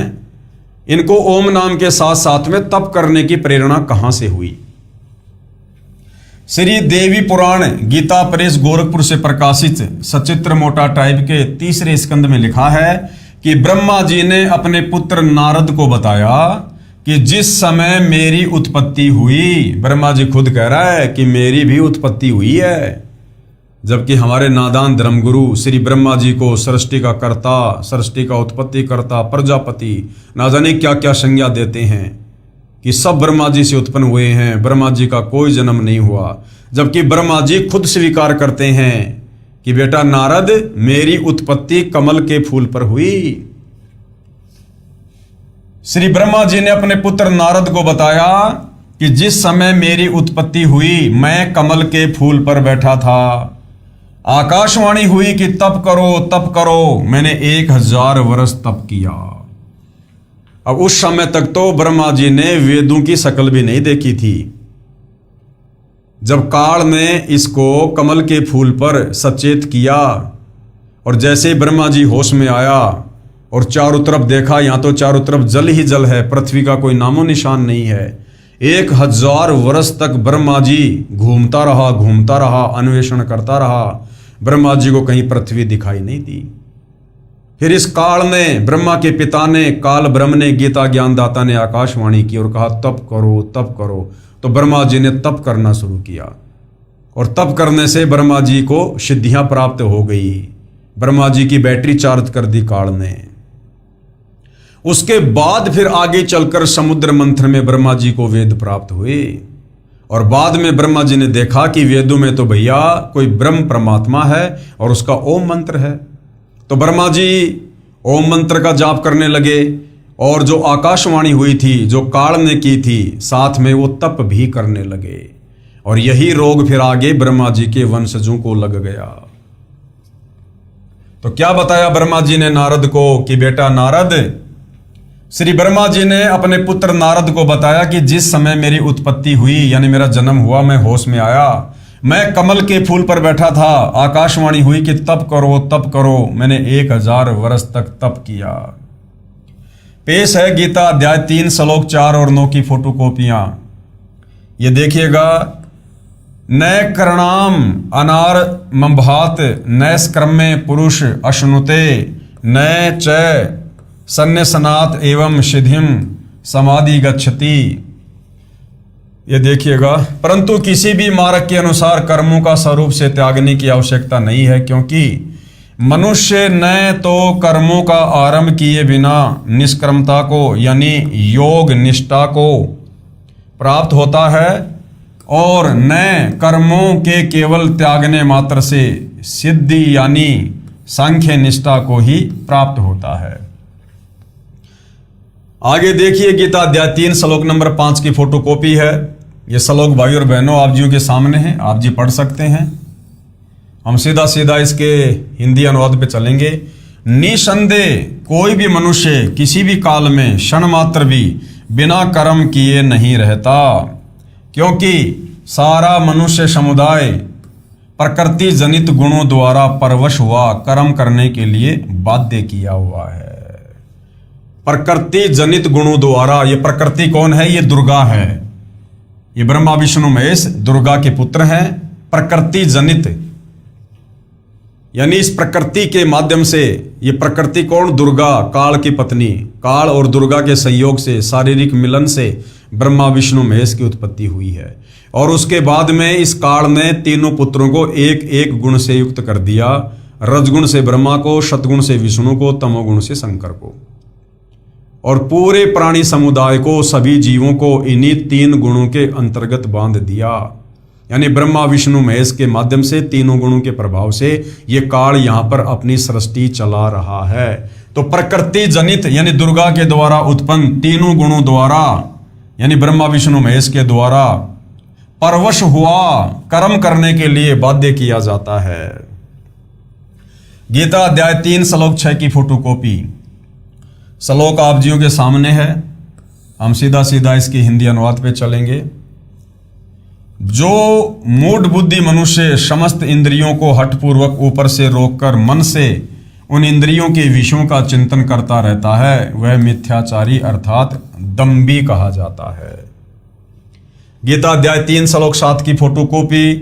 A: इनको ओम नाम के साथ साथ में तप करने की प्रेरणा कहां से हुई। श्री देवी पुराण गीता प्रेस गोरखपुर से प्रकाशित सचित्र मोटा टाइप के 3रे स्कंद में लिखा है कि ब्रह्मा जी ने अपने पुत्र नारद को बताया कि जिस समय मेरी उत्पत्ति हुई, ब्रह्मा जी खुद कह रहा है कि मेरी भी उत्पत्ति हुई है, जबकि हमारे नादान धर्मगुरु श्री ब्रह्मा जी को सृष्टि का कर्ता, सृष्टि का उत्पत्ति कर्ता, प्रजापति ना जाने क्या क्या संज्ञा देते हैं कि सब ब्रह्मा जी से उत्पन्न हुए हैं, ब्रह्मा जी का कोई जन्म नहीं हुआ। जबकि ब्रह्मा जी खुद स्वीकार करते हैं कि बेटा नारद, मेरी उत्पत्ति कमल के फूल पर हुई। श्री ब्रह्मा जी ने अपने पुत्र नारद को बताया कि जिस समय मेरी उत्पत्ति हुई मैं कमल के फूल पर बैठा था। आकाशवाणी हुई कि तप करो तप करो, मैंने 1000 वर्ष तप किया। अब उस समय तक तो ब्रह्मा जी ने वेदों की शक्ल भी नहीं देखी थी। जब काल ने इसको कमल के फूल पर सचेत किया और जैसे ही ब्रह्मा जी होश में आया और चारों तरफ देखा, यहां तो चारों तरफ जल ही जल है, पृथ्वी का कोई नामो निशान नहीं है। 1000 वर्ष तक ब्रह्मा जी घूमता रहा, अन्वेषण करता रहा। ब्रह्मा जी को कहीं पृथ्वी दिखाई नहीं दी। फिर इस काल ने, ब्रह्मा के पिता ने, काल ब्रह्म ने, गीता ज्ञानदाता ने आकाशवाणी की और कहा तप करो तप करो। तो ब्रह्मा जी ने तप करना शुरू किया और तप करने से ब्रह्मा जी को सिद्धियां प्राप्त हो गई। ब्रह्मा जी की बैटरी चार्ज कर दी काल ने। उसके बाद फिर आगे चलकर समुद्र मंथन में ब्रह्मा जी को वेद प्राप्त हुए और बाद में ब्रह्मा जी ने देखा कि वेदों में तो भैया कोई ब्रह्म परमात्मा है और उसका ओम मंत्र है। तो ब्रह्मा जी ओम मंत्र का जाप करने लगे और जो आकाशवाणी हुई थी, जो काल ने की थी, साथ में वो तप भी करने लगे और यही रोग फिर आगे ब्रह्मा जी के वंशजों को लग गया। तो क्या बताया ब्रह्मा जी ने नारद को कि बेटा नारद, श्री ब्रह्मा जी ने अपने पुत्र नारद को बताया कि जिस समय मेरी उत्पत्ति हुई, यानी मेरा जन्म हुआ, मैं होश में आया, मैं कमल के फूल पर बैठा था। आकाशवाणी हुई कि तप करो, मैंने 1000 वर्ष तक तप किया। पेश है गीता अध्याय 3 श्लोक 4 और 9 की फोटोकॉपियां। ये देखिएगा। न करणाम अनार मंभात नैष्क्रम्य पुरुष अश्नुते न च सन्न्यसनात एवं सिद्धिम समाधि गच्छति। ये देखिएगा। परंतु किसी भी मार्ग के अनुसार कर्मों का स्वरूप से त्यागने की आवश्यकता नहीं है, क्योंकि मनुष्य न तो कर्मों का आरंभ किए बिना निष्कर्मता को यानी योग निष्ठा को प्राप्त होता है और न कर्मों के केवल त्यागने मात्र से सिद्धि यानी सांख्य निष्ठा को ही प्राप्त होता है। आगे देखिए गीता अध्याय 3 श्लोक नंबर 5 की फोटोकॉपी है। ये श्लोक भाई और बहनों आप जियों के सामने है, आप जी पढ़ सकते हैं। हम सीधा सीधा इसके हिंदी अनुवाद पे चलेंगे। निसंदेह कोई भी मनुष्य किसी भी काल में क्षण मात्र भी बिना कर्म किए नहीं रहता, क्योंकि सारा मनुष्य समुदाय प्रकृति जनित गुणों द्वारा परवश हुआ कर्म करने के लिए बाध्य किया हुआ है। प्रकृति जनित गुणों द्वारा, ये प्रकृति कौन है? ये दुर्गा है। ये ब्रह्मा विष्णु महेश दुर्गा के पुत्र हैं। प्रकृति जनित यानी इस प्रकृति के माध्यम से, ये प्रकृति कौन? दुर्गा, काल की पत्नी। काल और दुर्गा के संयोग से, शारीरिक मिलन से ब्रह्मा विष्णु महेश की उत्पत्ति हुई है। और उसके बाद में इस काल ने तीनों पुत्रों को एक एक गुण से युक्त कर दिया। रजगुण से ब्रह्मा को, सतगुण से विष्णु को, तमोगुण से शंकर को। और पूरे प्राणी समुदाय को, सभी जीवों को इन्हीं तीन गुणों के अंतर्गत बांध दिया। यानी ब्रह्मा विष्णु महेश के माध्यम से, तीनों गुणों के प्रभाव से ये काल यहाँ पर अपनी सृष्टि चला रहा है। तो प्रकृति जनित यानी दुर्गा के द्वारा उत्पन्न तीनों गुणों द्वारा, यानी ब्रह्मा विष्णु महेश के द्वारा परवश हुआ कर्म करने के लिए बाध्य किया जाता है। गीता अध्याय 3 श्लोक 6 की फोटोकॉपी। श्लोक आप जियों के सामने है। हम सीधा सीधा इसकी हिंदी अनुवाद पे चलेंगे। जो मूढ़ बुद्धि मनुष्य समस्त इंद्रियों को हठपूर्वक ऊपर से रोककर मन से उन इंद्रियों के विषयों का चिंतन करता रहता है, वह मिथ्याचारी अर्थात दंभी कहा जाता है। गीता अध्याय 3 श्लोक 7 की फोटोकॉपी।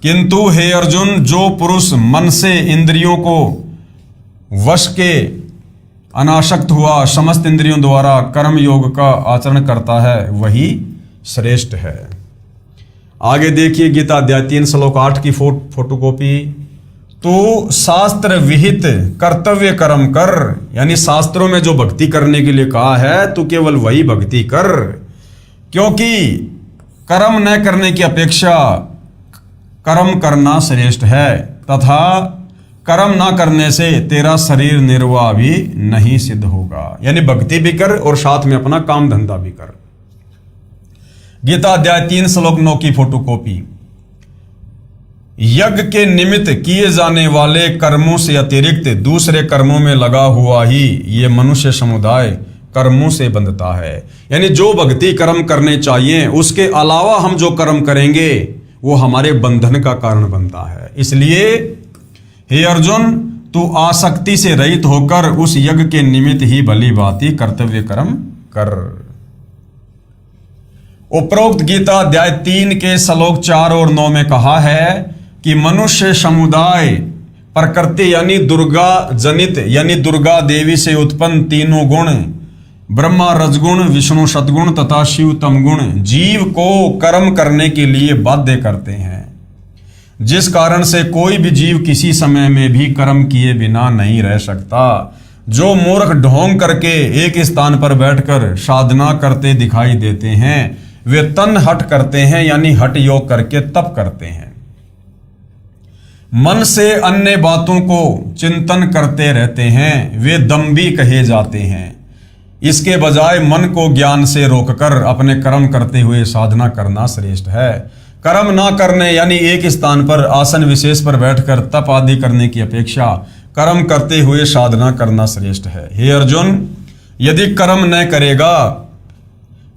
A: किंतु हे अर्जुन, जो पुरुष मन से इंद्रियों को वश के अनासक्त हुआ समस्त इंद्रियों द्वारा कर्म योग का आचरण करता है, वही श्रेष्ठ है। आगे देखिए गीता अध्याय 3 श्लोक 8 की फोटोकॉपी। तो शास्त्र विहित कर्तव्य कर्म कर, यानी शास्त्रों में जो भक्ति करने के लिए कहा है तो केवल वही भक्ति कर, क्योंकि कर्म न करने की अपेक्षा कर्म करना श्रेष्ठ है, तथा कर्म ना करने से तेरा शरीर निर्वाह भी नहीं सिद्ध होगा। यानी भक्ति भी कर और साथ में अपना काम धंधा भी कर। गीता अध्याय 3 श्लोक 9 की फोटोकॉपी। यज्ञ के निमित्त किए जाने वाले कर्मों से अतिरिक्त दूसरे कर्मों में लगा हुआ ही ये मनुष्य समुदाय कर्मों से बंधता है। यानी जो भक्ति कर्म करने चाहिए उसके अलावा हम जो कर्म करेंगे वो हमारे बंधन का कारण बनता है। इसलिए हे अर्जुन, तू आसक्ति से रहित होकर उस यज्ञ के निमित्त ही भली भांति कर्तव्य कर्म कर। उपरोक्त गीता अध्याय 3 के श्लोक 4 और 9 में कहा है कि मनुष्य समुदाय प्रकृति यानी दुर्गा जनित यानी दुर्गा देवी से उत्पन्न तीनों गुण ब्रह्मा रजगुण, विष्णु सतगुण तथा शिव तमगुण जीव को कर्म करने के लिए बाध्य करते हैं, जिस कारण से कोई भी जीव किसी समय में भी कर्म किए बिना नहीं रह सकता। जो मूर्ख ढोंग करके एक स्थान पर बैठकर साधना करते दिखाई देते हैं, वे तन हट करते हैं, यानी हट योग करके तप करते हैं। मन से अन्य बातों को चिंतन करते रहते हैं, वे दंभी कहे जाते हैं। इसके बजाय मन को ज्ञान से रोककर अपने कर्म करते हुए साधना करना श्रेष्ठ है। कर्म ना करने यानी एक स्थान पर आसन विशेष पर बैठकर तप आदि करने की अपेक्षा कर्म करते हुए साधना करना श्रेष्ठ है। हे अर्जुन, यदि कर्म न करेगा,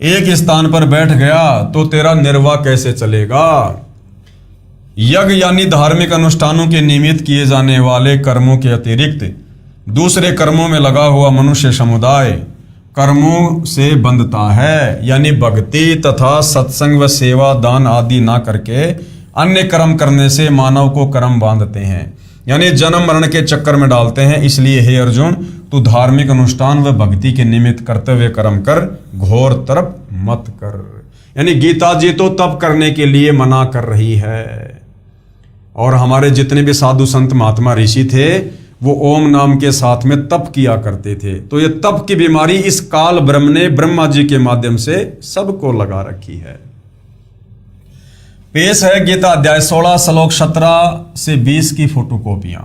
A: एक स्थान पर बैठ गया तो तेरा निर्वाह कैसे चलेगा। यज्ञ यानी धार्मिक अनुष्ठानों के निमित्त किए जाने वाले कर्मों के अतिरिक्त दूसरे कर्मों में लगा हुआ मनुष्य समुदाय कर्मों से बंधता है, यानी भक्ति तथा सत्संग व सेवा दान आदि ना करके अन्य कर्म करने से मानव को कर्म बांधते हैं, यानी जन्म मरण के चक्कर में डालते हैं। इसलिए हे अर्जुन, तू धार्मिक अनुष्ठान व भक्ति के निमित्त कर्तव्य कर्म कर, घोर तप मत कर। यानी गीता जी तो तप करने के लिए मना कर रही है, और हमारे जितने भी साधु संत महात्मा ऋषि थे वो ओम नाम के साथ में तप किया करते थे। तो ये तप की बीमारी इस काल ब्रह्म ने ब्रह्मा जी के माध्यम से सबको लगा रखी है। पेश है गीता अध्याय 16 श्लोक 17 से 20 की फोटोकॉपियां।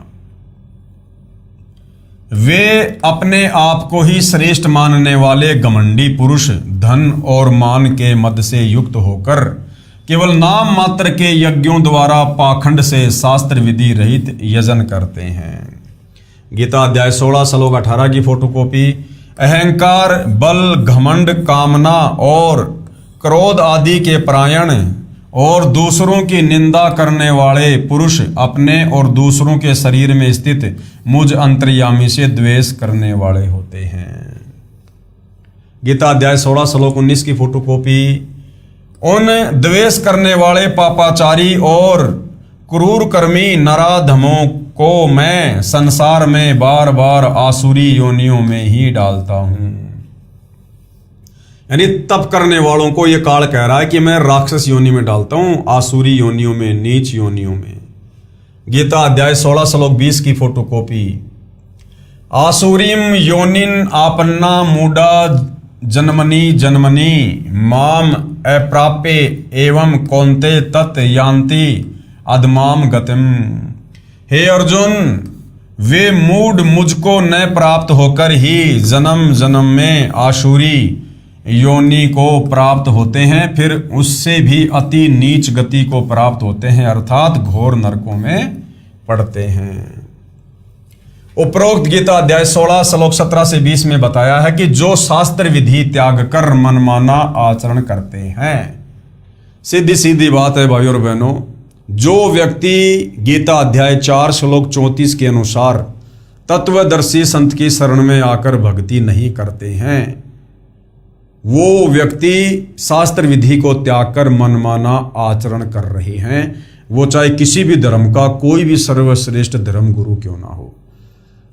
A: वे अपने आप को ही श्रेष्ठ मानने वाले घमंडी पुरुष धन और मान के मद से युक्त होकर केवल नाम मात्र के यज्ञों द्वारा पाखंड से शास्त्र विधि रहित यजन करते हैं। गीता अध्याय 16 श्लोक 18 की फोटोकॉपी। अहंकार, बल, घमंड, कामना और क्रोध आदि के परायण और दूसरों की निंदा करने वाले पुरुष अपने और दूसरों के शरीर में स्थित मुझ अंतर्यामी से द्वेष करने वाले होते हैं। गीता अध्याय 16 श्लोक 19 की फोटोकॉपी। उन द्वेष करने वाले पापाचारी और क्रूर कर्मी नराधमों को मैं संसार में बार बार आसुरी योनियों में ही डालता हूं। यानी तप करने वालों को यह काल कह रहा है कि मैं राक्षस योनि में डालता हूं, आसुरी योनियों में, नीच योनियों में। गीता अध्याय 16 श्लोक 20 की फोटोकॉपी। आसुरीम योनिन आपन्ना मूढ़ा जन्मनि जन्मनि माम अप्राप्य एवं कौन्ते तत् यान्ति अधमाम गतिम। हे अर्जुन, वे मूढ़ मुझको न प्राप्त होकर ही जन्म जन्म में आसुरी योनि को प्राप्त होते हैं, फिर उससे भी अति नीच गति को प्राप्त होते हैं, अर्थात घोर नरकों में पड़ते हैं। उपरोक्त गीता अध्याय 16 श्लोक 17 से 20 में बताया है कि जो शास्त्र विधि त्याग कर मनमाना आचरण करते हैं। सीधी सीधी बात है भाइयों और बहनों, जो व्यक्ति गीता अध्याय 4 श्लोक 34 के अनुसार तत्वदर्शी संत की शरण में आकर भक्ति नहीं करते हैं, वो व्यक्ति शास्त्र विधि को त्याग कर मनमाना आचरण कर रहे हैं, वो चाहे किसी भी धर्म का कोई भी सर्वश्रेष्ठ धर्म गुरु क्यों ना हो।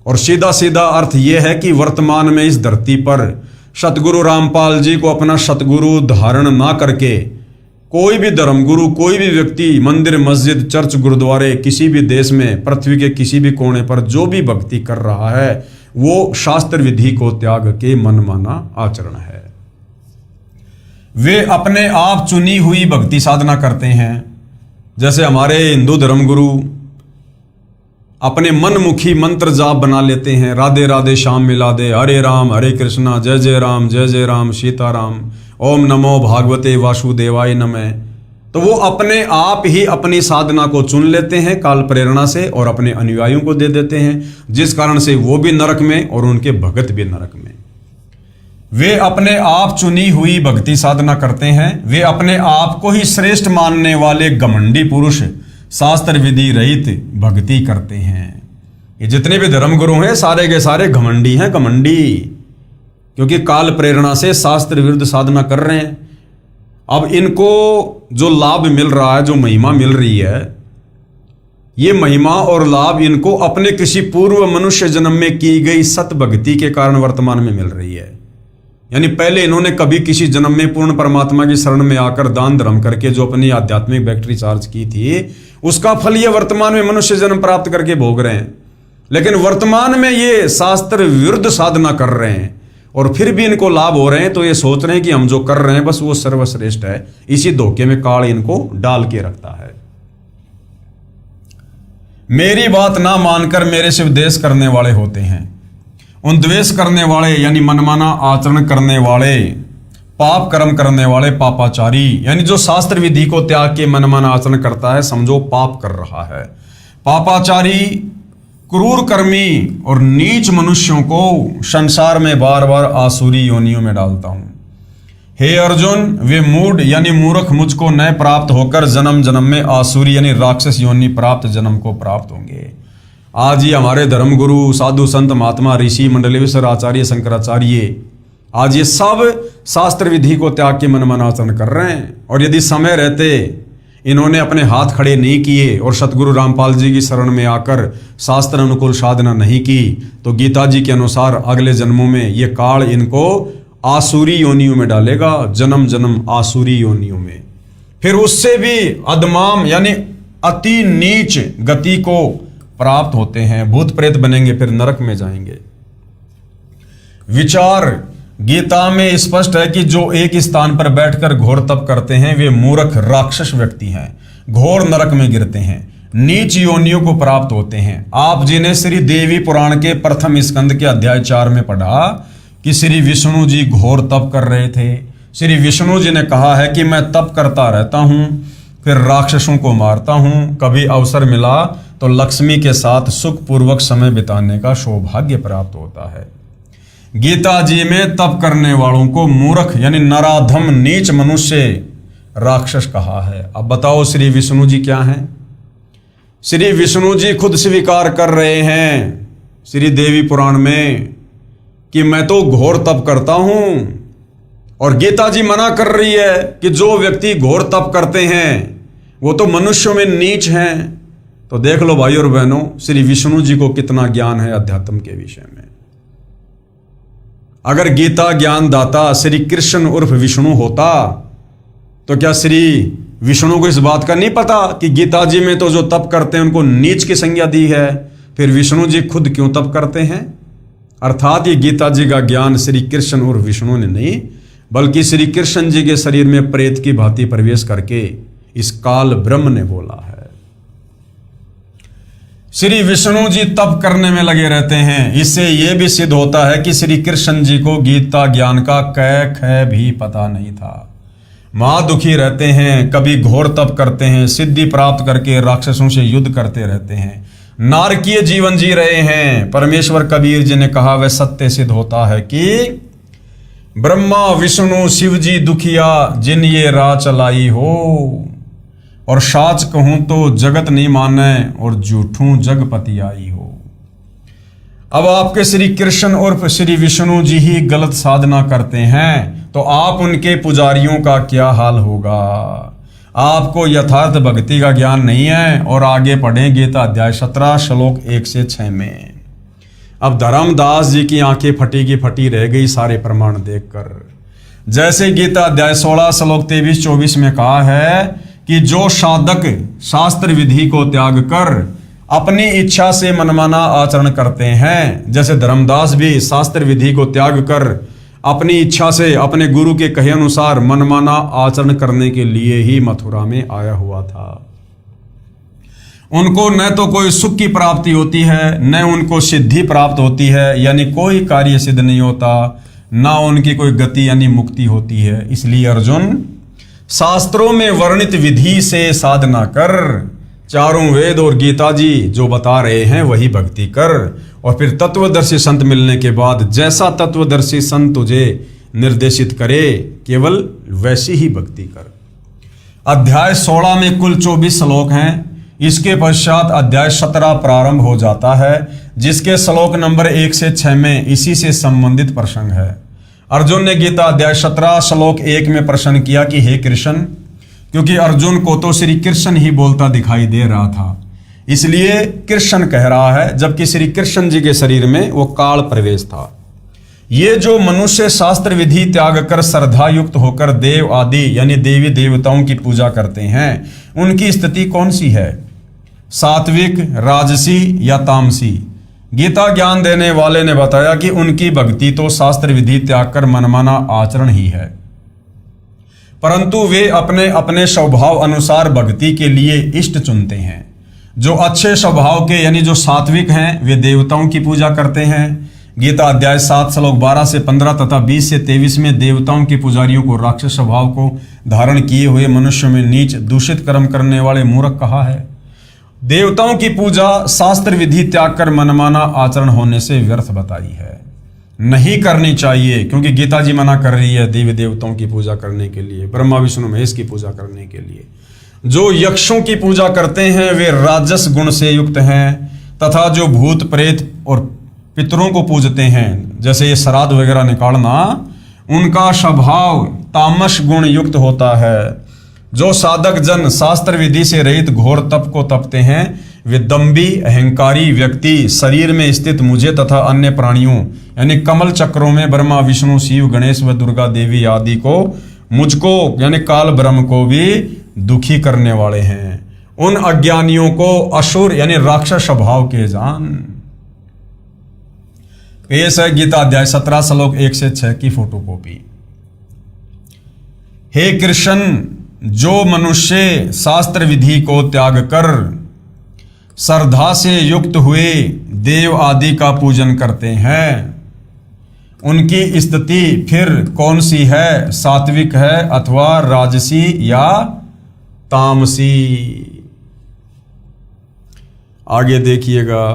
A: और सीधा सीधा अर्थ यह है कि वर्तमान में इस धरती पर सतगुरु रामपाल जी को अपना सतगुरु धारण ना करके कोई भी धर्मगुरु, कोई भी व्यक्ति मंदिर, मस्जिद, चर्च, गुरुद्वारे किसी भी देश में, पृथ्वी के किसी भी कोने पर जो भी भक्ति कर रहा है वो शास्त्र विधि को त्याग के मनमाना आचरण है। वे अपने आप चुनी हुई भक्ति साधना करते हैं। जैसे हमारे हिंदू धर्मगुरु अपने मनमुखी मंत्र जाप बना लेते हैं, राधे राधे श्याम मिला दे, हरे राम हरे कृष्णा, जय जय राम सीताराम, ओम नमो भागवते वासुदेवाय नमः। तो वो अपने आप ही अपनी साधना को चुन लेते हैं काल प्रेरणा से और अपने अनुयायियों को दे देते हैं, जिस कारण से वो भी नरक में और उनके भगत भी नरक में। वे अपने आप चुनी हुई भक्ति साधना करते हैं। वे अपने आप को ही श्रेष्ठ मानने वाले घमंडी पुरुष शास्त्र विधि रहित भक्ति करते हैं। ये जितने भी धर्मगुरु हैं सारे के सारे घमंडी हैं, घमंडी, क्योंकि काल प्रेरणा से शास्त्र विरुद्ध साधना कर रहे हैं। अब इनको जो लाभ मिल रहा है, जो महिमा मिल रही है, ये महिमा और लाभ इनको अपने किसी पूर्व मनुष्य जन्म में की गई सत भक्ति के कारण वर्तमान में मिल रही है। यानी पहले इन्होंने कभी किसी जन्म में पूर्ण परमात्मा की शरण में आकर दान धर्म करके जो अपनी आध्यात्मिक बैटरी चार्ज की थी, उसका फल ये वर्तमान में मनुष्य जन्म प्राप्त करके भोग रहे हैं। लेकिन वर्तमान में ये शास्त्र विरुद्ध साधना कर रहे हैं और फिर भी इनको लाभ हो रहे हैं, तो ये सोच रहे हैं कि हम जो कर रहे हैं बस वो सर्वश्रेष्ठ है। इसी धोखे में काल इनको डाल के रखता है। मेरी बात ना मानकर मेरे से द्वेष करने वाले होते हैं। उन द्वेष करने वाले यानी मनमाना आचरण करने वाले, पाप कर्म करने वाले पापाचारी, यानी जो शास्त्र विधि को त्याग के मनमाना आचरण करता है, समझो पाप कर रहा है। पापाचारी, क्रूर कर्मी और नीच मनुष्यों को संसार में बार बार आसुरी योनियों में डालता हूं। हे अर्जुन, वे मूढ़ यानी मूर्ख मुझको न प्राप्त होकर जन्म जन्म में आसुरी यानी राक्षस योनि प्राप्त जन्म को प्राप्त होंगे। आज ये हमारे धर्मगुरु, साधु संत, महात्मा, ऋषि, मंडलेश्वर, आचार्य, शंकराचार्य, आज ये सब शास्त्र विधि को त्याग के मनमाना आचरण कर रहे हैं। और यदि समय रहते इन्होंने अपने हाथ खड़े नहीं किए और सतगुरु रामपाल जी की शरण में आकर शास्त्र अनुकूल साधना नहीं की, तो गीता जी के अनुसार अगले जन्मों में ये काल इनको आसुरी योनियों में डालेगा, जन्म जन्म आसुरी योनियों में। फिर उससे भी अधमाम यानी अति नीच गति को प्राप्त होते हैं, भूत प्रेत बनेंगे, फिर नरक में जाएंगे। विचार गीता में स्पष्ट है कि जो एक स्थान पर बैठकर घोर तप करते हैं वे मूर्ख राक्षस व्यक्ति हैं, घोर नरक में गिरते हैं, नीच योनियों को प्राप्त होते हैं। आप जी ने श्री देवी पुराण के प्रथम स्कंद के अध्याय 4 में पढ़ा कि श्री विष्णु जी घोर तप कर रहे थे। श्री विष्णु जी ने कहा है कि मैं तप करता रहता हूं, फिर राक्षसों को मारता हूं, कभी अवसर मिला तो लक्ष्मी के साथ सुखपूर्वक समय बिताने का सौभाग्य प्राप्त होता है। गीता जी में तप करने वालों को मूर्ख यानी नराधम नीच मनुष्य राक्षस कहा है। अब बताओ श्री विष्णु जी क्या हैं? श्री विष्णु जी खुद स्वीकार कर रहे हैं श्री देवी पुराण में कि मैं तो घोर तप करता हूं, और गीता जी मना कर रही है कि जो व्यक्ति घोर तप करते हैं वो तो मनुष्यों में नीच हैं। तो देख लो भाई और बहनों, श्री विष्णु जी को कितना ज्ञान है अध्यात्म के विषय में। अगर गीता ज्ञान दाता श्री कृष्ण उर्फ विष्णु होता तो क्या श्री विष्णु को इस बात का नहीं पता कि गीता जी में तो जो तप करते हैं उनको नीच की संज्ञा दी है, फिर विष्णु जी खुद क्यों तप करते हैं? अर्थात ये गीता जी का ज्ञान श्री कृष्ण उर्फ विष्णु ने नहीं, बल्कि श्री कृष्ण जी के शरीर में प्रेत की भांति प्रवेश करके इस काल ब्रह्म ने बोला है। श्री विष्णु जी तप करने में लगे रहते हैं। इससे यह भी सिद्ध होता है कि श्री कृष्ण जी को गीता ज्ञान का कै ख भी पता नहीं था। महादुखी रहते हैं, कभी घोर तप करते हैं, सिद्धि प्राप्त करके राक्षसों से युद्ध करते रहते हैं, नारकीय जीवन जी रहे हैं। परमेश्वर कबीर जी ने कहा वह सत्य सिद्ध होता है कि ब्रह्मा विष्णु शिव जी दुखिया जिन ये राह चलाई हो, और साच कहूं तो जगत नहीं माने और झूठूं जगपति आई हो। अब आपके श्री कृष्ण उर्फ श्री विष्णु जी ही गलत साधना करते हैं तो आप उनके पुजारियों का क्या हाल होगा? आपको यथार्थ भक्ति का ज्ञान नहीं है। और आगे पढ़ें गीता अध्याय 17 श्लोक 1 से 6 में। अब धर्मदास जी की आंखें फटी की फटी रह गई सारे प्रमाण देखकर। जैसे गीता अध्याय 16 श्लोक 23-24 में कहा है कि जो साधक शास्त्र विधि को त्याग कर अपनी इच्छा से मनमाना आचरण करते हैं, जैसे धर्मदास भी शास्त्र विधि को त्याग कर अपनी इच्छा से अपने गुरु के कहे अनुसार मनमाना आचरण करने के लिए ही मथुरा में आया हुआ था। उनको न तो कोई सुख की प्राप्ति होती है, न उनको सिद्धि प्राप्त होती है, यानी कोई कार्य सिद्ध नहीं होता, ना उनकी कोई गति यानी मुक्ति होती है। इसलिए अर्जुन, शास्त्रों में वर्णित विधि से साधना कर, चारों वेद और गीता जी जो बता रहे हैं वही भक्ति कर, और फिर तत्वदर्शी संत मिलने के बाद जैसा तत्वदर्शी संत तुझे निर्देशित करे केवल वैसी ही भक्ति कर। अध्याय 16 में कुल 24 श्लोक हैं। इसके पश्चात अध्याय 17 प्रारंभ हो जाता है, जिसके श्लोक नंबर 1 से 6 में इसी से संबंधित प्रसंग है। अर्जुन ने गीता अध्याय 17 श्लोक 1 में प्रश्न किया कि हे कृष्ण, क्योंकि अर्जुन को तो श्री कृष्ण ही बोलता दिखाई दे रहा था, इसलिए कृष्ण कह रहा है, जबकि श्री कृष्ण जी के शरीर में वो काल प्रवेश था। ये जो मनुष्य शास्त्र विधि त्याग कर श्रद्धा युक्त होकर देव आदि यानी देवी देवताओं की पूजा करते हैं, उनकी स्थिति कौन सी है? सात्विक, राजसी या तामसी? गीता ज्ञान देने वाले ने बताया कि उनकी भक्ति तो शास्त्र विधि त्याग कर मनमाना आचरण ही है, परंतु वे अपने अपने स्वभाव अनुसार भक्ति के लिए इष्ट चुनते हैं। जो अच्छे स्वभाव के यानी जो सात्विक हैं वे देवताओं की पूजा करते हैं। गीता अध्याय 7 श्लोक 12 से 15 तथा 20 से 23 में देवताओं के पुजारियों को राक्षस स्वभाव को धारण किए हुए मनुष्यों में नीच दूषित कर्म करने वाले मूर्ख कहा है। देवताओं की पूजा शास्त्र विधि त्याग कर मनमाना आचरण होने से व्यर्थ बताई है, नहीं करनी चाहिए, क्योंकि गीता जी मना कर रही है देवी देवताओं की पूजा करने के लिए, ब्रह्मा विष्णु महेश की पूजा करने के लिए। जो यक्षों की पूजा करते हैं वे राजस गुण से युक्त हैं, तथा जो भूत प्रेत और पितरों को पूजते हैं, जैसे ये श्राद्ध वगैरह निकालना, उनका स्वभाव तामस गुण युक्त होता है। जो साधक जन शास्त्र विधि से रहित घोर तप को तपते हैं वे दम्भी अहंकारी व्यक्ति शरीर में स्थित मुझे तथा अन्य प्राणियों यानी कमल चक्रों में ब्रह्मा विष्णु शिव गणेश व दुर्गा देवी आदि को, मुझको यानी काल ब्रह्म को भी दुखी करने वाले हैं। उन अज्ञानियों को असुर यानी राक्षस स्वभाव के जान। पेश है गीता अध्याय 17 श्लोक 1 से 6 की फोटोकॉपी। हे कृष्ण, जो मनुष्य शास्त्र विधि को त्याग कर श्रद्धा से युक्त हुए देव आदि का पूजन करते हैं, उनकी स्थिति फिर कौन सी है? सात्विक है अथवा राजसी या तामसी? आगे देखिएगा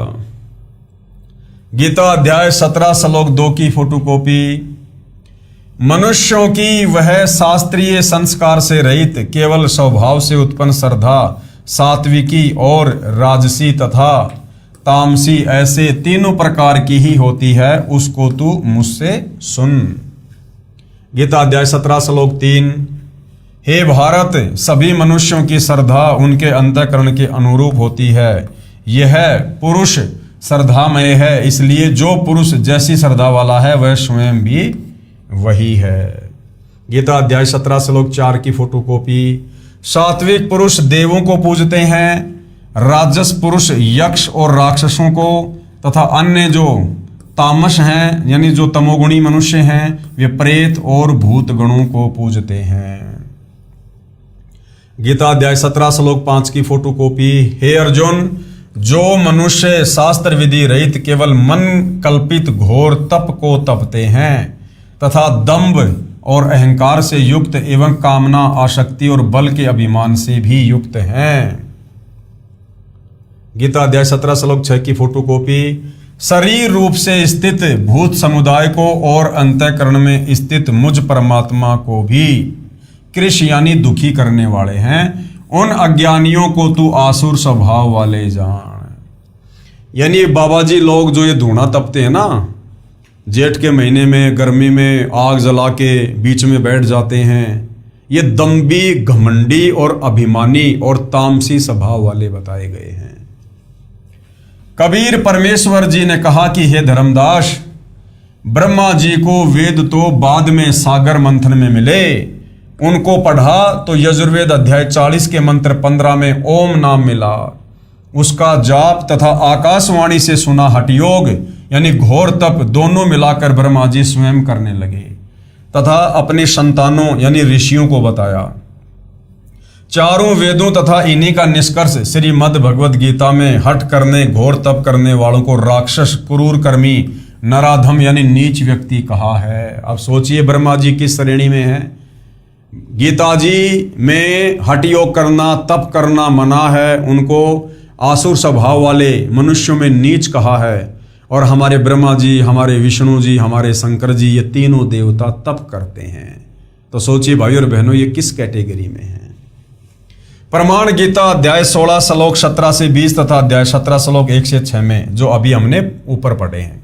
A: गीता अध्याय 17 श्लोक 2 की फोटोकॉपी। मनुष्यों की वह शास्त्रीय संस्कार से रहित केवल स्वभाव से उत्पन्न श्रद्धा सात्विकी और राजसी तथा तामसी ऐसे तीनों प्रकार की ही होती है, उसको तू मुझसे सुन। गीता अध्याय 17 श्लोक 3। हे भारत, सभी मनुष्यों की श्रद्धा उनके अंतःकरण के अनुरूप होती है। यह पुरुष श्रद्धामय है, इसलिए जो पुरुष जैसी श्रद्धा वाला है वह स्वयं भी वही है। गीता अध्याय 17 श्लोक 4 की फोटोकॉपी। सात्विक पुरुष देवों को पूजते हैं, राजस पुरुष यक्ष और राक्षसों को तथा अन्य जो तामस हैं यानी जो तमोगुणी मनुष्य हैं वे प्रेत और भूत गणों को पूजते हैं। गीता अध्याय 17 श्लोक 5 की फोटोकॉपी। हे अर्जुन, जो मनुष्य शास्त्र विधि रहित केवल मन कल्पित घोर तप को तपते हैं तथा दंभ और अहंकार से युक्त एवं कामना आसक्ति और बल के अभिमान से भी युक्त हैं। गीता अध्याय 17 श्लोक 6 की फोटोकॉपी। शरीर रूप से स्थित भूत समुदाय को और अंतःकरण में स्थित मुझ परमात्मा को भी कृष यानी दुखी करने वाले हैं, उन अज्ञानियों को तू आसुर स्वभाव वाले जान। यानी बाबा जी लोग जो ये धूना तपते हैं ना, जेठ के महीने में गर्मी में आग जला के बीच में बैठ जाते हैं, ये दम्भी घमंडी और अभिमानी और तामसी स्वभाव वाले बताए गए हैं। कबीर परमेश्वर जी ने कहा कि हे धर्मदास, ब्रह्मा जी को वेद तो बाद में सागर मंथन में मिले, उनको पढ़ा तो यजुर्वेद अध्याय 40 के मंत्र 15 में ओम नाम मिला, उसका जाप तथा आकाशवाणी से सुना हठयोग यानी घोर तप दोनों मिलाकर ब्रह्मा जी स्वयं करने लगे तथा अपने संतानों यानी ऋषियों को बताया। चारों वेदों तथा इन्हीं का निष्कर्ष श्रीमद् भगवद गीता में हठ करने घोर तप करने वालों को राक्षस, क्रूर कर्मी, नराधम यानी नीच व्यक्ति कहा है। अब सोचिए ब्रह्मा जी किस श्रेणी में है। गीता जी में हठ योग करना, तप करना मना है, उनको आसुर स्वभाव वाले मनुष्यों में नीच कहा है। और हमारे ब्रह्मा जी, हमारे विष्णु जी, हमारे शंकर जी, ये तीनों देवता तप करते हैं। तो सोचिए भाई और बहनों, ये किस कैटेगरी में है। प्रमाण गीता अध्याय 16 श्लोक 17 से 20 तथा अध्याय 17 श्लोक 1 से 6 में जो अभी हमने ऊपर पढ़े हैं,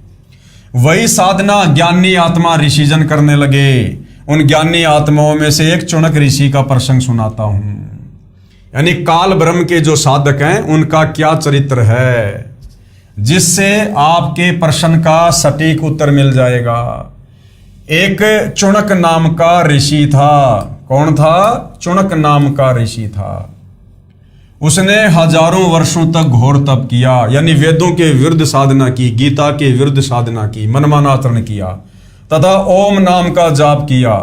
A: वही साधना ज्ञानी आत्मा ऋषिजन करने लगे। उन ज्ञानी आत्माओं में से एक चुनक ऋषि का प्रसंग सुनाता हूं। यानी काल ब्रह्म के जो साधक हैं उनका क्या चरित्र है, जिससे आपके प्रश्न का सटीक उत्तर मिल जाएगा। एक चुनक नाम का ऋषि था। कौन था? चुनक नाम का ऋषि था। उसने हजारों वर्षों तक घोर तप किया, यानी वेदों के विरुद्ध साधना की, गीता के विरुद्ध साधना की, मनमाना आचरण किया तथा ओम नाम का जाप किया।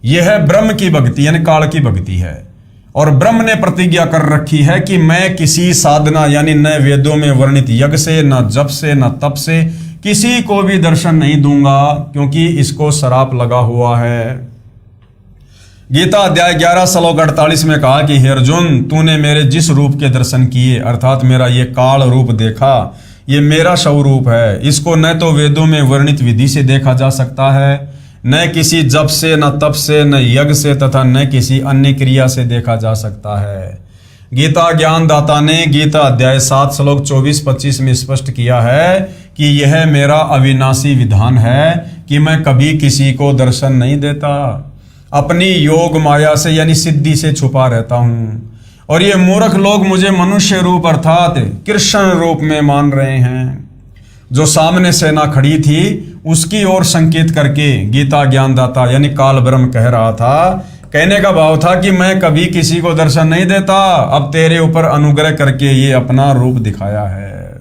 A: यह ब्रह्म की भक्ति यानी काल की भक्ति है। और ब्रह्म ने प्रतिज्ञा कर रखी है कि मैं किसी साधना यानी न वेदों में वर्णित यज्ञ से, न जप से, न तप से किसी को भी दर्शन नहीं दूंगा, क्योंकि इसको श्राप लगा हुआ है। गीता अध्याय 11 श्लोक 48 में कहा कि हे अर्जुन, तूने मेरे जिस रूप के दर्शन किए अर्थात मेरा ये काल रूप देखा, ये मेरा स्वरूप है। इसको न तो वेदों में वर्णित विधि से देखा जा सकता है, न किसी जप से, न तप से, न यज्ञ से तथा न किसी अन्य क्रिया से देखा जा सकता है। गीता ज्ञानदाता ने गीता अध्याय 7 श्लोक 24-25 में स्पष्ट किया है कि यह मेरा अविनाशी विधान है कि मैं कभी किसी को दर्शन नहीं देता, अपनी योग माया से यानी सिद्धि से छुपा रहता हूं। और ये मूर्ख लोग मुझे मनुष्य रूप अर्थात कृष्ण रूप में मान रहे हैं। जो सामने सेना खड़ी थी उसकी ओर संकेत करके गीता ज्ञानदाता यानी काल ब्रह्म कह रहा था। कहने का भाव था कि मैं कभी किसी को दर्शन नहीं देता, अब तेरे ऊपर अनुग्रह करके ये अपना रूप दिखाया है।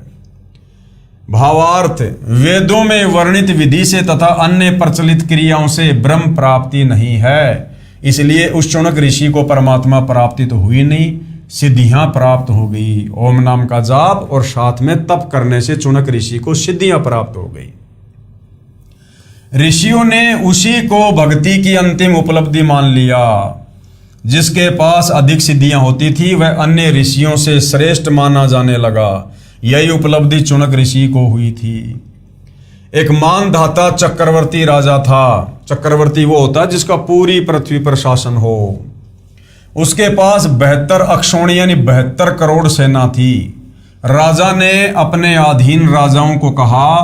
A: भावार्थ, वेदों में वर्णित विधि से तथा अन्य प्रचलित क्रियाओं से ब्रह्म प्राप्ति नहीं है, इसलिए उस चुनक ऋषि को परमात्मा प्राप्ति तो हुई नहीं, सिद्धियां प्राप्त हो गई। ओम नाम का जाप और साथ में तप करने से चुनक ऋषि को सिद्धियां प्राप्त हो गई। ऋषियों ने उसी को भक्ति की अंतिम उपलब्धि मान लिया। जिसके पास अधिक सिद्धियां होती थी वह अन्य ऋषियों से श्रेष्ठ माना जाने लगा। यही उपलब्धि चुनक ऋषि को हुई थी। एक मानधाता चक्रवर्ती राजा था। चक्रवर्ती वो होता है जिसका पूरी पृथ्वी पर शासन हो। उसके पास 72 अक्षौणी यानी 72 करोड़ सेना थी। राजा ने अपने अधीन राजाओं को कहा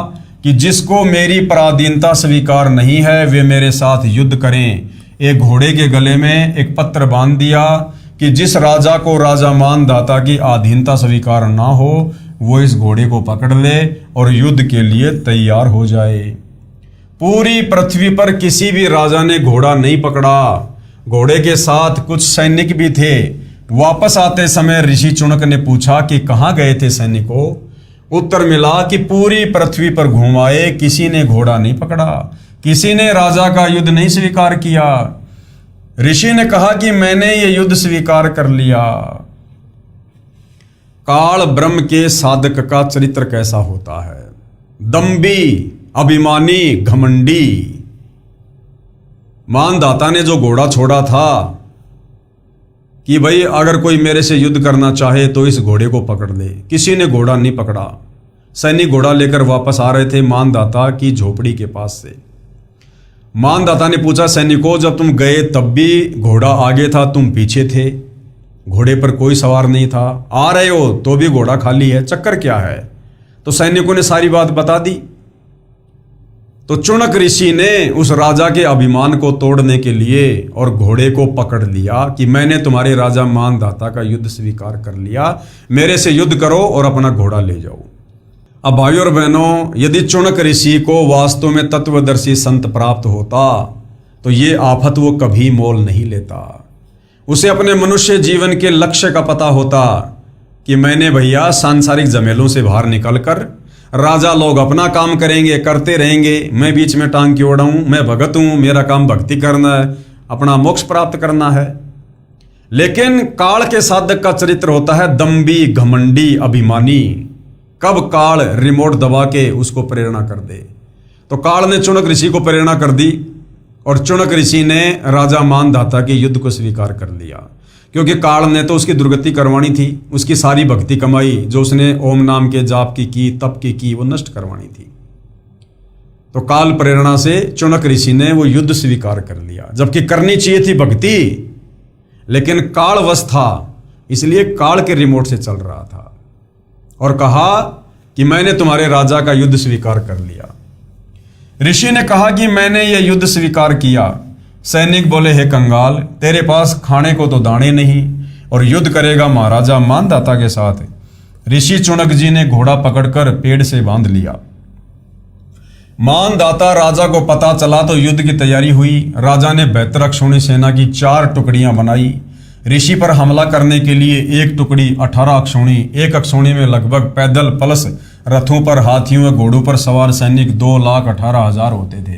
A: कि जिसको मेरी पराधीनता स्वीकार नहीं है वे मेरे साथ युद्ध करें। एक घोड़े के गले में एक पत्र बांध दिया कि जिस राजा को राजा मानदाता की अधीनता स्वीकार ना हो वो इस घोड़े को पकड़ ले और युद्ध के लिए तैयार हो जाए। पूरी पृथ्वी पर किसी भी राजा ने घोड़ा नहीं पकड़ा। घोड़े के साथ कुछ सैनिक भी थे। वापस आते समय ऋषि चुनक ने पूछा कि कहाँ गए थे सैनिकों? उत्तर मिला कि पूरी पृथ्वी पर घुमाए, किसी ने घोड़ा नहीं पकड़ा, किसी ने राजा का युद्ध नहीं स्वीकार किया। ऋषि ने कहा कि मैंने ये युद्ध स्वीकार कर लिया। काल ब्रह्म के साधक का चरित्र कैसा होता है? दम्भी, अभिमानी, घमंडी। मानदाता ने जो घोड़ा छोड़ा था कि भाई अगर कोई मेरे से युद्ध करना चाहे तो इस घोड़े को पकड़ ले, किसी ने घोड़ा नहीं पकड़ा। सैनिक घोड़ा लेकर वापस आ रहे थे मानदाता की झोपड़ी के पास से। मानदाता ने पूछा, सैनिकों जब तुम गए तब भी घोड़ा आगे था, तुम पीछे थे, घोड़े पर कोई सवार नहीं था, आ रहे हो तो भी घोड़ा खाली है, चक्कर क्या है? तो सैनिकों ने सारी बात बता दी। तो चुनक ऋषि ने उस राजा के अभिमान को तोड़ने के लिए और घोड़े को पकड़ लिया कि मैंने तुम्हारे राजा मानदाता का युद्ध स्वीकार कर लिया, मेरे से युद्ध करो और अपना घोड़ा ले जाओ। अब भाइयों और बहनों, यदि चुनक ऋषि को वास्तव में तत्वदर्शी संत प्राप्त होता तो ये आफत वो कभी मोल नहीं लेता। उसे अपने मनुष्य जीवन के लक्ष्य का पता होता कि मैंने भैया सांसारिक झमेलों से बाहर निकलकर, राजा लोग अपना काम करेंगे, करते रहेंगे, मैं बीच में टांग क्यों अड़ाऊं? मैं भगत हूं, मेरा काम भक्ति करना है, अपना मोक्ष प्राप्त करना है। लेकिन काल के साधक का चरित्र होता है दम्भी, घमंडी, अभिमानी। कब काल रिमोट दबा के उसको प्रेरणा कर दे। तो काल ने चुनक ऋषि को प्रेरणा कर दी और चुनक ऋषि ने राजा मानदाता के युद्ध को स्वीकार कर लिया, क्योंकि काल ने तो उसकी दुर्गति करवानी थी। उसकी सारी भक्ति कमाई जो उसने ओम नाम के जाप की तप की वो नष्ट करवानी थी। तो काल प्रेरणा से चुनक ऋषि ने वो युद्ध स्वीकार कर लिया, जबकि करनी चाहिए थी भक्ति, लेकिन काल वश था, इसलिए काल के रिमोट से चल रहा था और कहा कि मैंने तुम्हारे राजा का युद्ध स्वीकार कर लिया। ऋषि ने कहा कि मैंने यह युद्ध स्वीकार किया। सैनिक बोले, हे कंगाल, तेरे पास खाने को तो दाने नहीं और युद्ध करेगा महाराजा मानदाता के साथ। ऋषि चुनक जी ने घोड़ा पकड़कर पेड़ से बांध लिया। मानदाता राजा को पता चला तो युद्ध की तैयारी हुई। राजा ने 72 अक्षौणी सेना की 4 टुकड़ियां बनाई। ऋषि पर हमला करने के लिए एक टुकड़ी 18 अक्षौणी, एक अक्षौणी में लगभग पैदल प्लस रथों पर, हाथियों व घोड़ों पर सवार सैनिक 2,18,000 होते थे,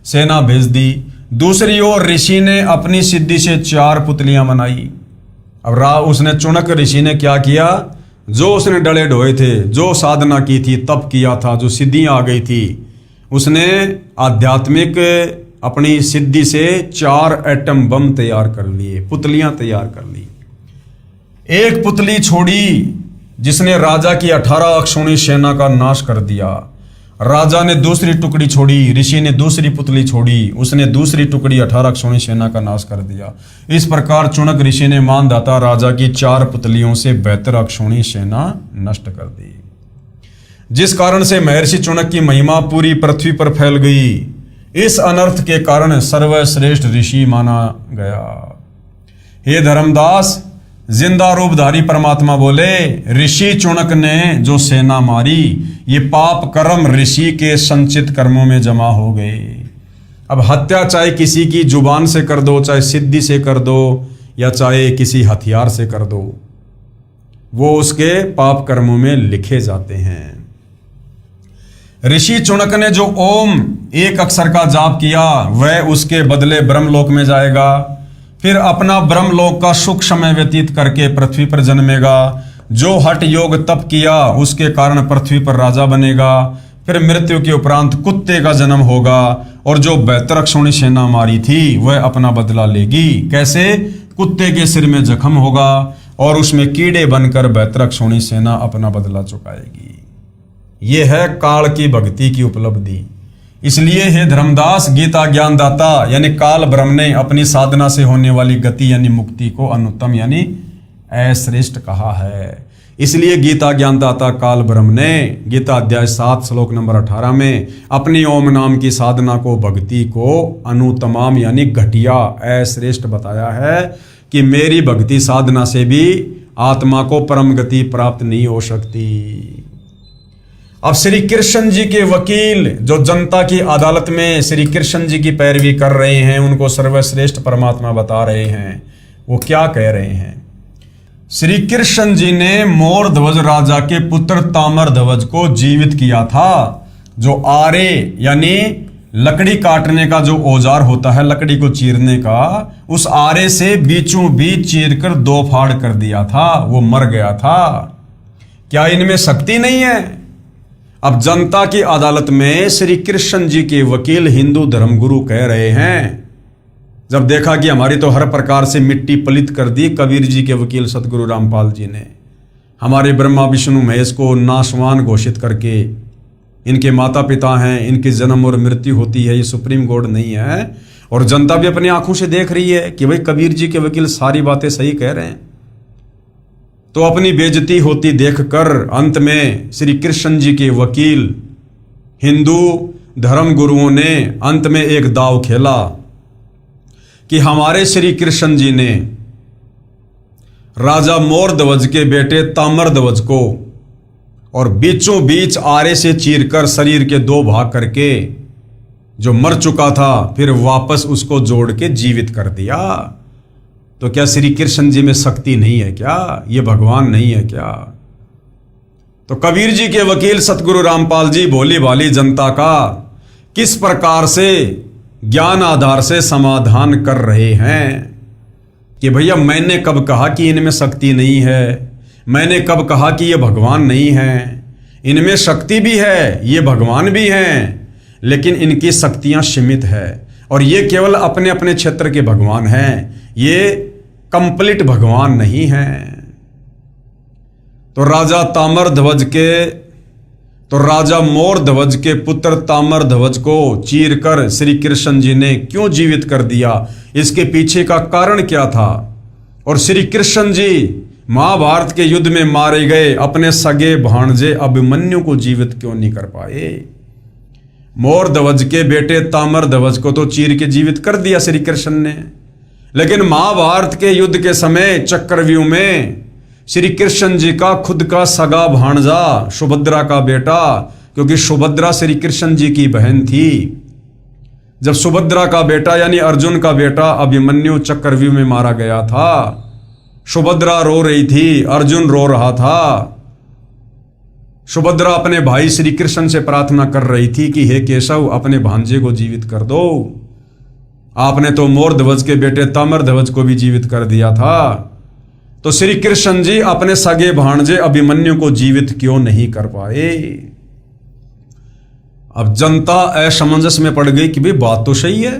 A: सेना भेज दी। दूसरी ओर ऋषि ने अपनी सिद्धि से 4 पुतलियां बनाई। अब उसने चुनक ऋषि ने क्या किया? जो उसने डले ढोए थे, जो साधना की थी, तप किया था, जो सिद्धियां आ गई थी, उसने आध्यात्मिक अपनी सिद्धि से 4 एटम बम तैयार कर लिए, पुतलियां तैयार कर ली। एक पुतली छोड़ी जिसने राजा की 18 अक्षौणी सेना का नाश कर दिया। राजा ने दूसरी टुकड़ी छोड़ी, ऋषि ने दूसरी पुतली छोड़ी, उसने दूसरी टुकड़ी 18 अक्षौणी सेना का नाश कर दिया। इस प्रकार चुनक ऋषि ने मानदाता राजा की 4 पुतलियों से 72 अक्षौणी सेना नष्ट कर दी, जिस कारण से महर्षि चुनक की महिमा पूरी पृथ्वी पर फैल गई। इस अनर्थ के कारण सर्वश्रेष्ठ ऋषि माना गया। हे धर्मदास, जिंदा रूपधारी परमात्मा बोले, ऋषि चुनक ने जो सेना मारी, ये पाप कर्म ऋषि के संचित कर्मों में जमा हो गए। अब हत्या चाहे किसी की जुबान से कर दो, चाहे सिद्धि से कर दो, या चाहे किसी हथियार से कर दो, वो उसके पाप कर्मों में लिखे जाते हैं। ऋषि चुनक ने जो ओम एक अक्षर का जाप किया, वह उसके बदले ब्रह्मलोक में जाएगा, फिर अपना ब्रह्मलोक का सुख समय व्यतीत करके पृथ्वी पर जन्मेगा। जो हठ योग तप किया, उसके कारण पृथ्वी पर राजा बनेगा। फिर मृत्यु के उपरांत कुत्ते का जन्म होगा, और जो 72 अक्षौणी सेना मारी थी वह अपना बदला लेगी। कैसे? कुत्ते के सिर में जख्म होगा और उसमें कीड़े बनकर 72 अक्षौणी सेना अपना बदला चुकाएगी। ये है काल की भक्ति की उपलब्धि। इसलिए हे धर्मदास गीता ज्ञान दाता यानी काल ब्रह्म ने अपनी साधना से होने वाली गति यानी मुक्ति को अनुत्तम यानी अश्रेष्ठ कहा है। इसलिए गीता ज्ञानदाता काल ब्रह्म ने गीता अध्याय 7 श्लोक नंबर 18 में अपनी ओम नाम की साधना को भक्ति को अनुतमाम यानी घटिया अश्रेष्ठ बताया है कि मेरी भक्ति साधना से भी आत्मा को परम गति प्राप्त नहीं हो सकती। अब श्री कृष्ण जी के वकील जो जनता की अदालत में श्री कृष्ण जी की पैरवी कर रहे हैं, उनको सर्वश्रेष्ठ परमात्मा बता रहे हैं, वो क्या कह रहे हैं। श्री कृष्ण जी ने मोर ध्वज राजा के पुत्र तामर ध्वज को जीवित किया था। जो आरे यानी लकड़ी काटने का जो औजार होता है, लकड़ी को चीरने का, उस आरे से बीचों बीच चीर कर दो फाड़ कर दिया था, वो मर गया था। क्या इनमें शक्ति नहीं है? अब जनता की अदालत में श्री कृष्ण जी के वकील हिंदू धर्मगुरु कह रहे हैं, जब देखा कि हमारी तो हर प्रकार से मिट्टी पलित कर दी कबीर जी के वकील सतगुरु रामपाल जी ने, हमारे ब्रह्मा विष्णु महेश को नाशवान घोषित करके, इनके माता पिता हैं, इनकी जन्म और मृत्यु होती है, ये सुप्रीम कोर्ट नहीं है, और जनता भी अपनी आंखों से देख रही है कि भाई कबीर जी के वकील सारी बातें सही कह रहे हैं। तो अपनी बेइज्जती होती देखकर अंत में श्री कृष्ण जी के वकील हिंदू धर्म गुरुओं ने अंत में एक दाव खेला कि हमारे श्री कृष्ण जी ने राजा मोर ध्वज के बेटे तामर ध्वज को और बीचों बीच आरे से चीरकर शरीर के दो भाग करके जो मर चुका था फिर वापस उसको जोड़ के जीवित कर दिया। तो क्या श्री कृष्ण जी में शक्ति नहीं है क्या? ये भगवान नहीं है क्या? तो कबीर जी के वकील सतगुरु रामपाल जी भोली भाली जनता का किस प्रकार से ज्ञान आधार से समाधान कर रहे हैं कि भैया मैंने कब कहा कि इनमें शक्ति नहीं है, मैंने कब कहा कि ये भगवान नहीं है। इनमें शक्ति भी है, ये भगवान भी हैं, लेकिन इनकी शक्तियां सीमित है और ये केवल अपने अपने क्षेत्र के भगवान हैं, ये कंप्लीट भगवान नहीं हैं। तो राजा मोर ध्वज के पुत्र तामर ध्वज को चीरकर श्री कृष्ण जी ने क्यों जीवित कर दिया, इसके पीछे का कारण क्या था? और श्री कृष्ण जी महाभारत के युद्ध में मारे गए अपने सगे भांजे अभिमन्यु को जीवित क्यों नहीं कर पाए? मोर ध्वज के बेटे तामर ध्वज को तो चीर के जीवित कर दिया श्री कृष्ण ने, लेकिन महाभारत के युद्ध के समय चक्रव्यूह में श्री कृष्ण जी का खुद का सगा भांजा सुभद्रा का बेटा, क्योंकि सुभद्रा श्री कृष्ण जी की बहन थी, जब सुभद्रा का बेटा यानी अर्जुन का बेटा अभिमन्यु चक्रव्यूह में मारा गया था, सुभद्रा रो रही थी, अर्जुन रो रहा था। सुभद्रा अपने भाई श्री कृष्ण से प्रार्थना कर रही थी कि हे केशव अपने भांजे को जीवित कर दो, आपने तो मोर ध्वज के बेटे तामर ध्वज को भी जीवित कर दिया था, तो श्री कृष्ण जी अपने सगे भांजे अभिमन्यु को जीवित क्यों नहीं कर पाए? अब जनता असमंजस में पड़ गई कि भाई बात तो सही है,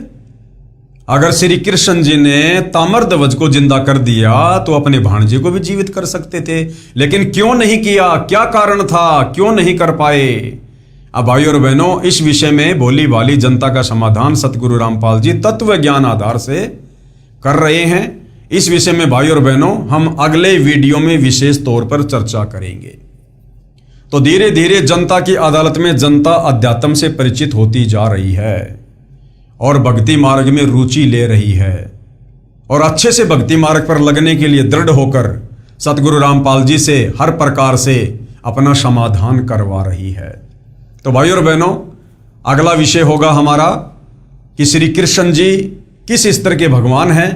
A: अगर श्री कृष्ण जी ने तामर ध्वज को जिंदा कर दिया तो अपने भांजे को भी जीवित कर सकते थे, लेकिन क्यों नहीं किया? क्या कारण था, क्यों नहीं कर पाए? अब भाई और बहनों, इस विषय में भोली भाली जनता का समाधान सतगुरु रामपाल जी तत्व ज्ञान आधार से कर रहे हैं। इस विषय में भाई और बहनों हम अगले वीडियो में विशेष तौर पर चर्चा करेंगे। तो धीरे धीरे जनता की अदालत में जनता अध्यात्म से परिचित होती जा रही है और भक्ति मार्ग में रुचि ले रही है और अच्छे से भक्ति मार्ग पर लगने के लिए दृढ़ होकर सतगुरु रामपाल जी से हर प्रकार से अपना समाधान करवा रही है। तो भाई और बहनों, अगला विषय होगा हमारा कि श्री कृष्ण जी किस स्तर के भगवान हैं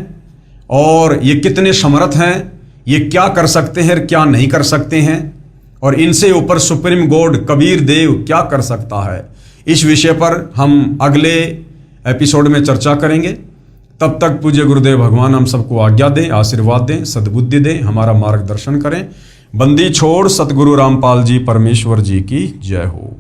A: और ये कितने समर्थ हैं, ये क्या कर सकते हैं और क्या नहीं कर सकते हैं, और इनसे ऊपर सुप्रीम कोर्ट कबीर देव क्या कर सकता है। इस विषय पर हम अगले एपिसोड में चर्चा करेंगे। तब तक पूज्य गुरुदेव भगवान हम सबको आज्ञा दें, आशीर्वाद दें, सद्बुद्धि दें, हमारा मार्गदर्शन करें। बंदी छोड़ सतगुरु रामपाल जी परमेश्वर जी की जय हो।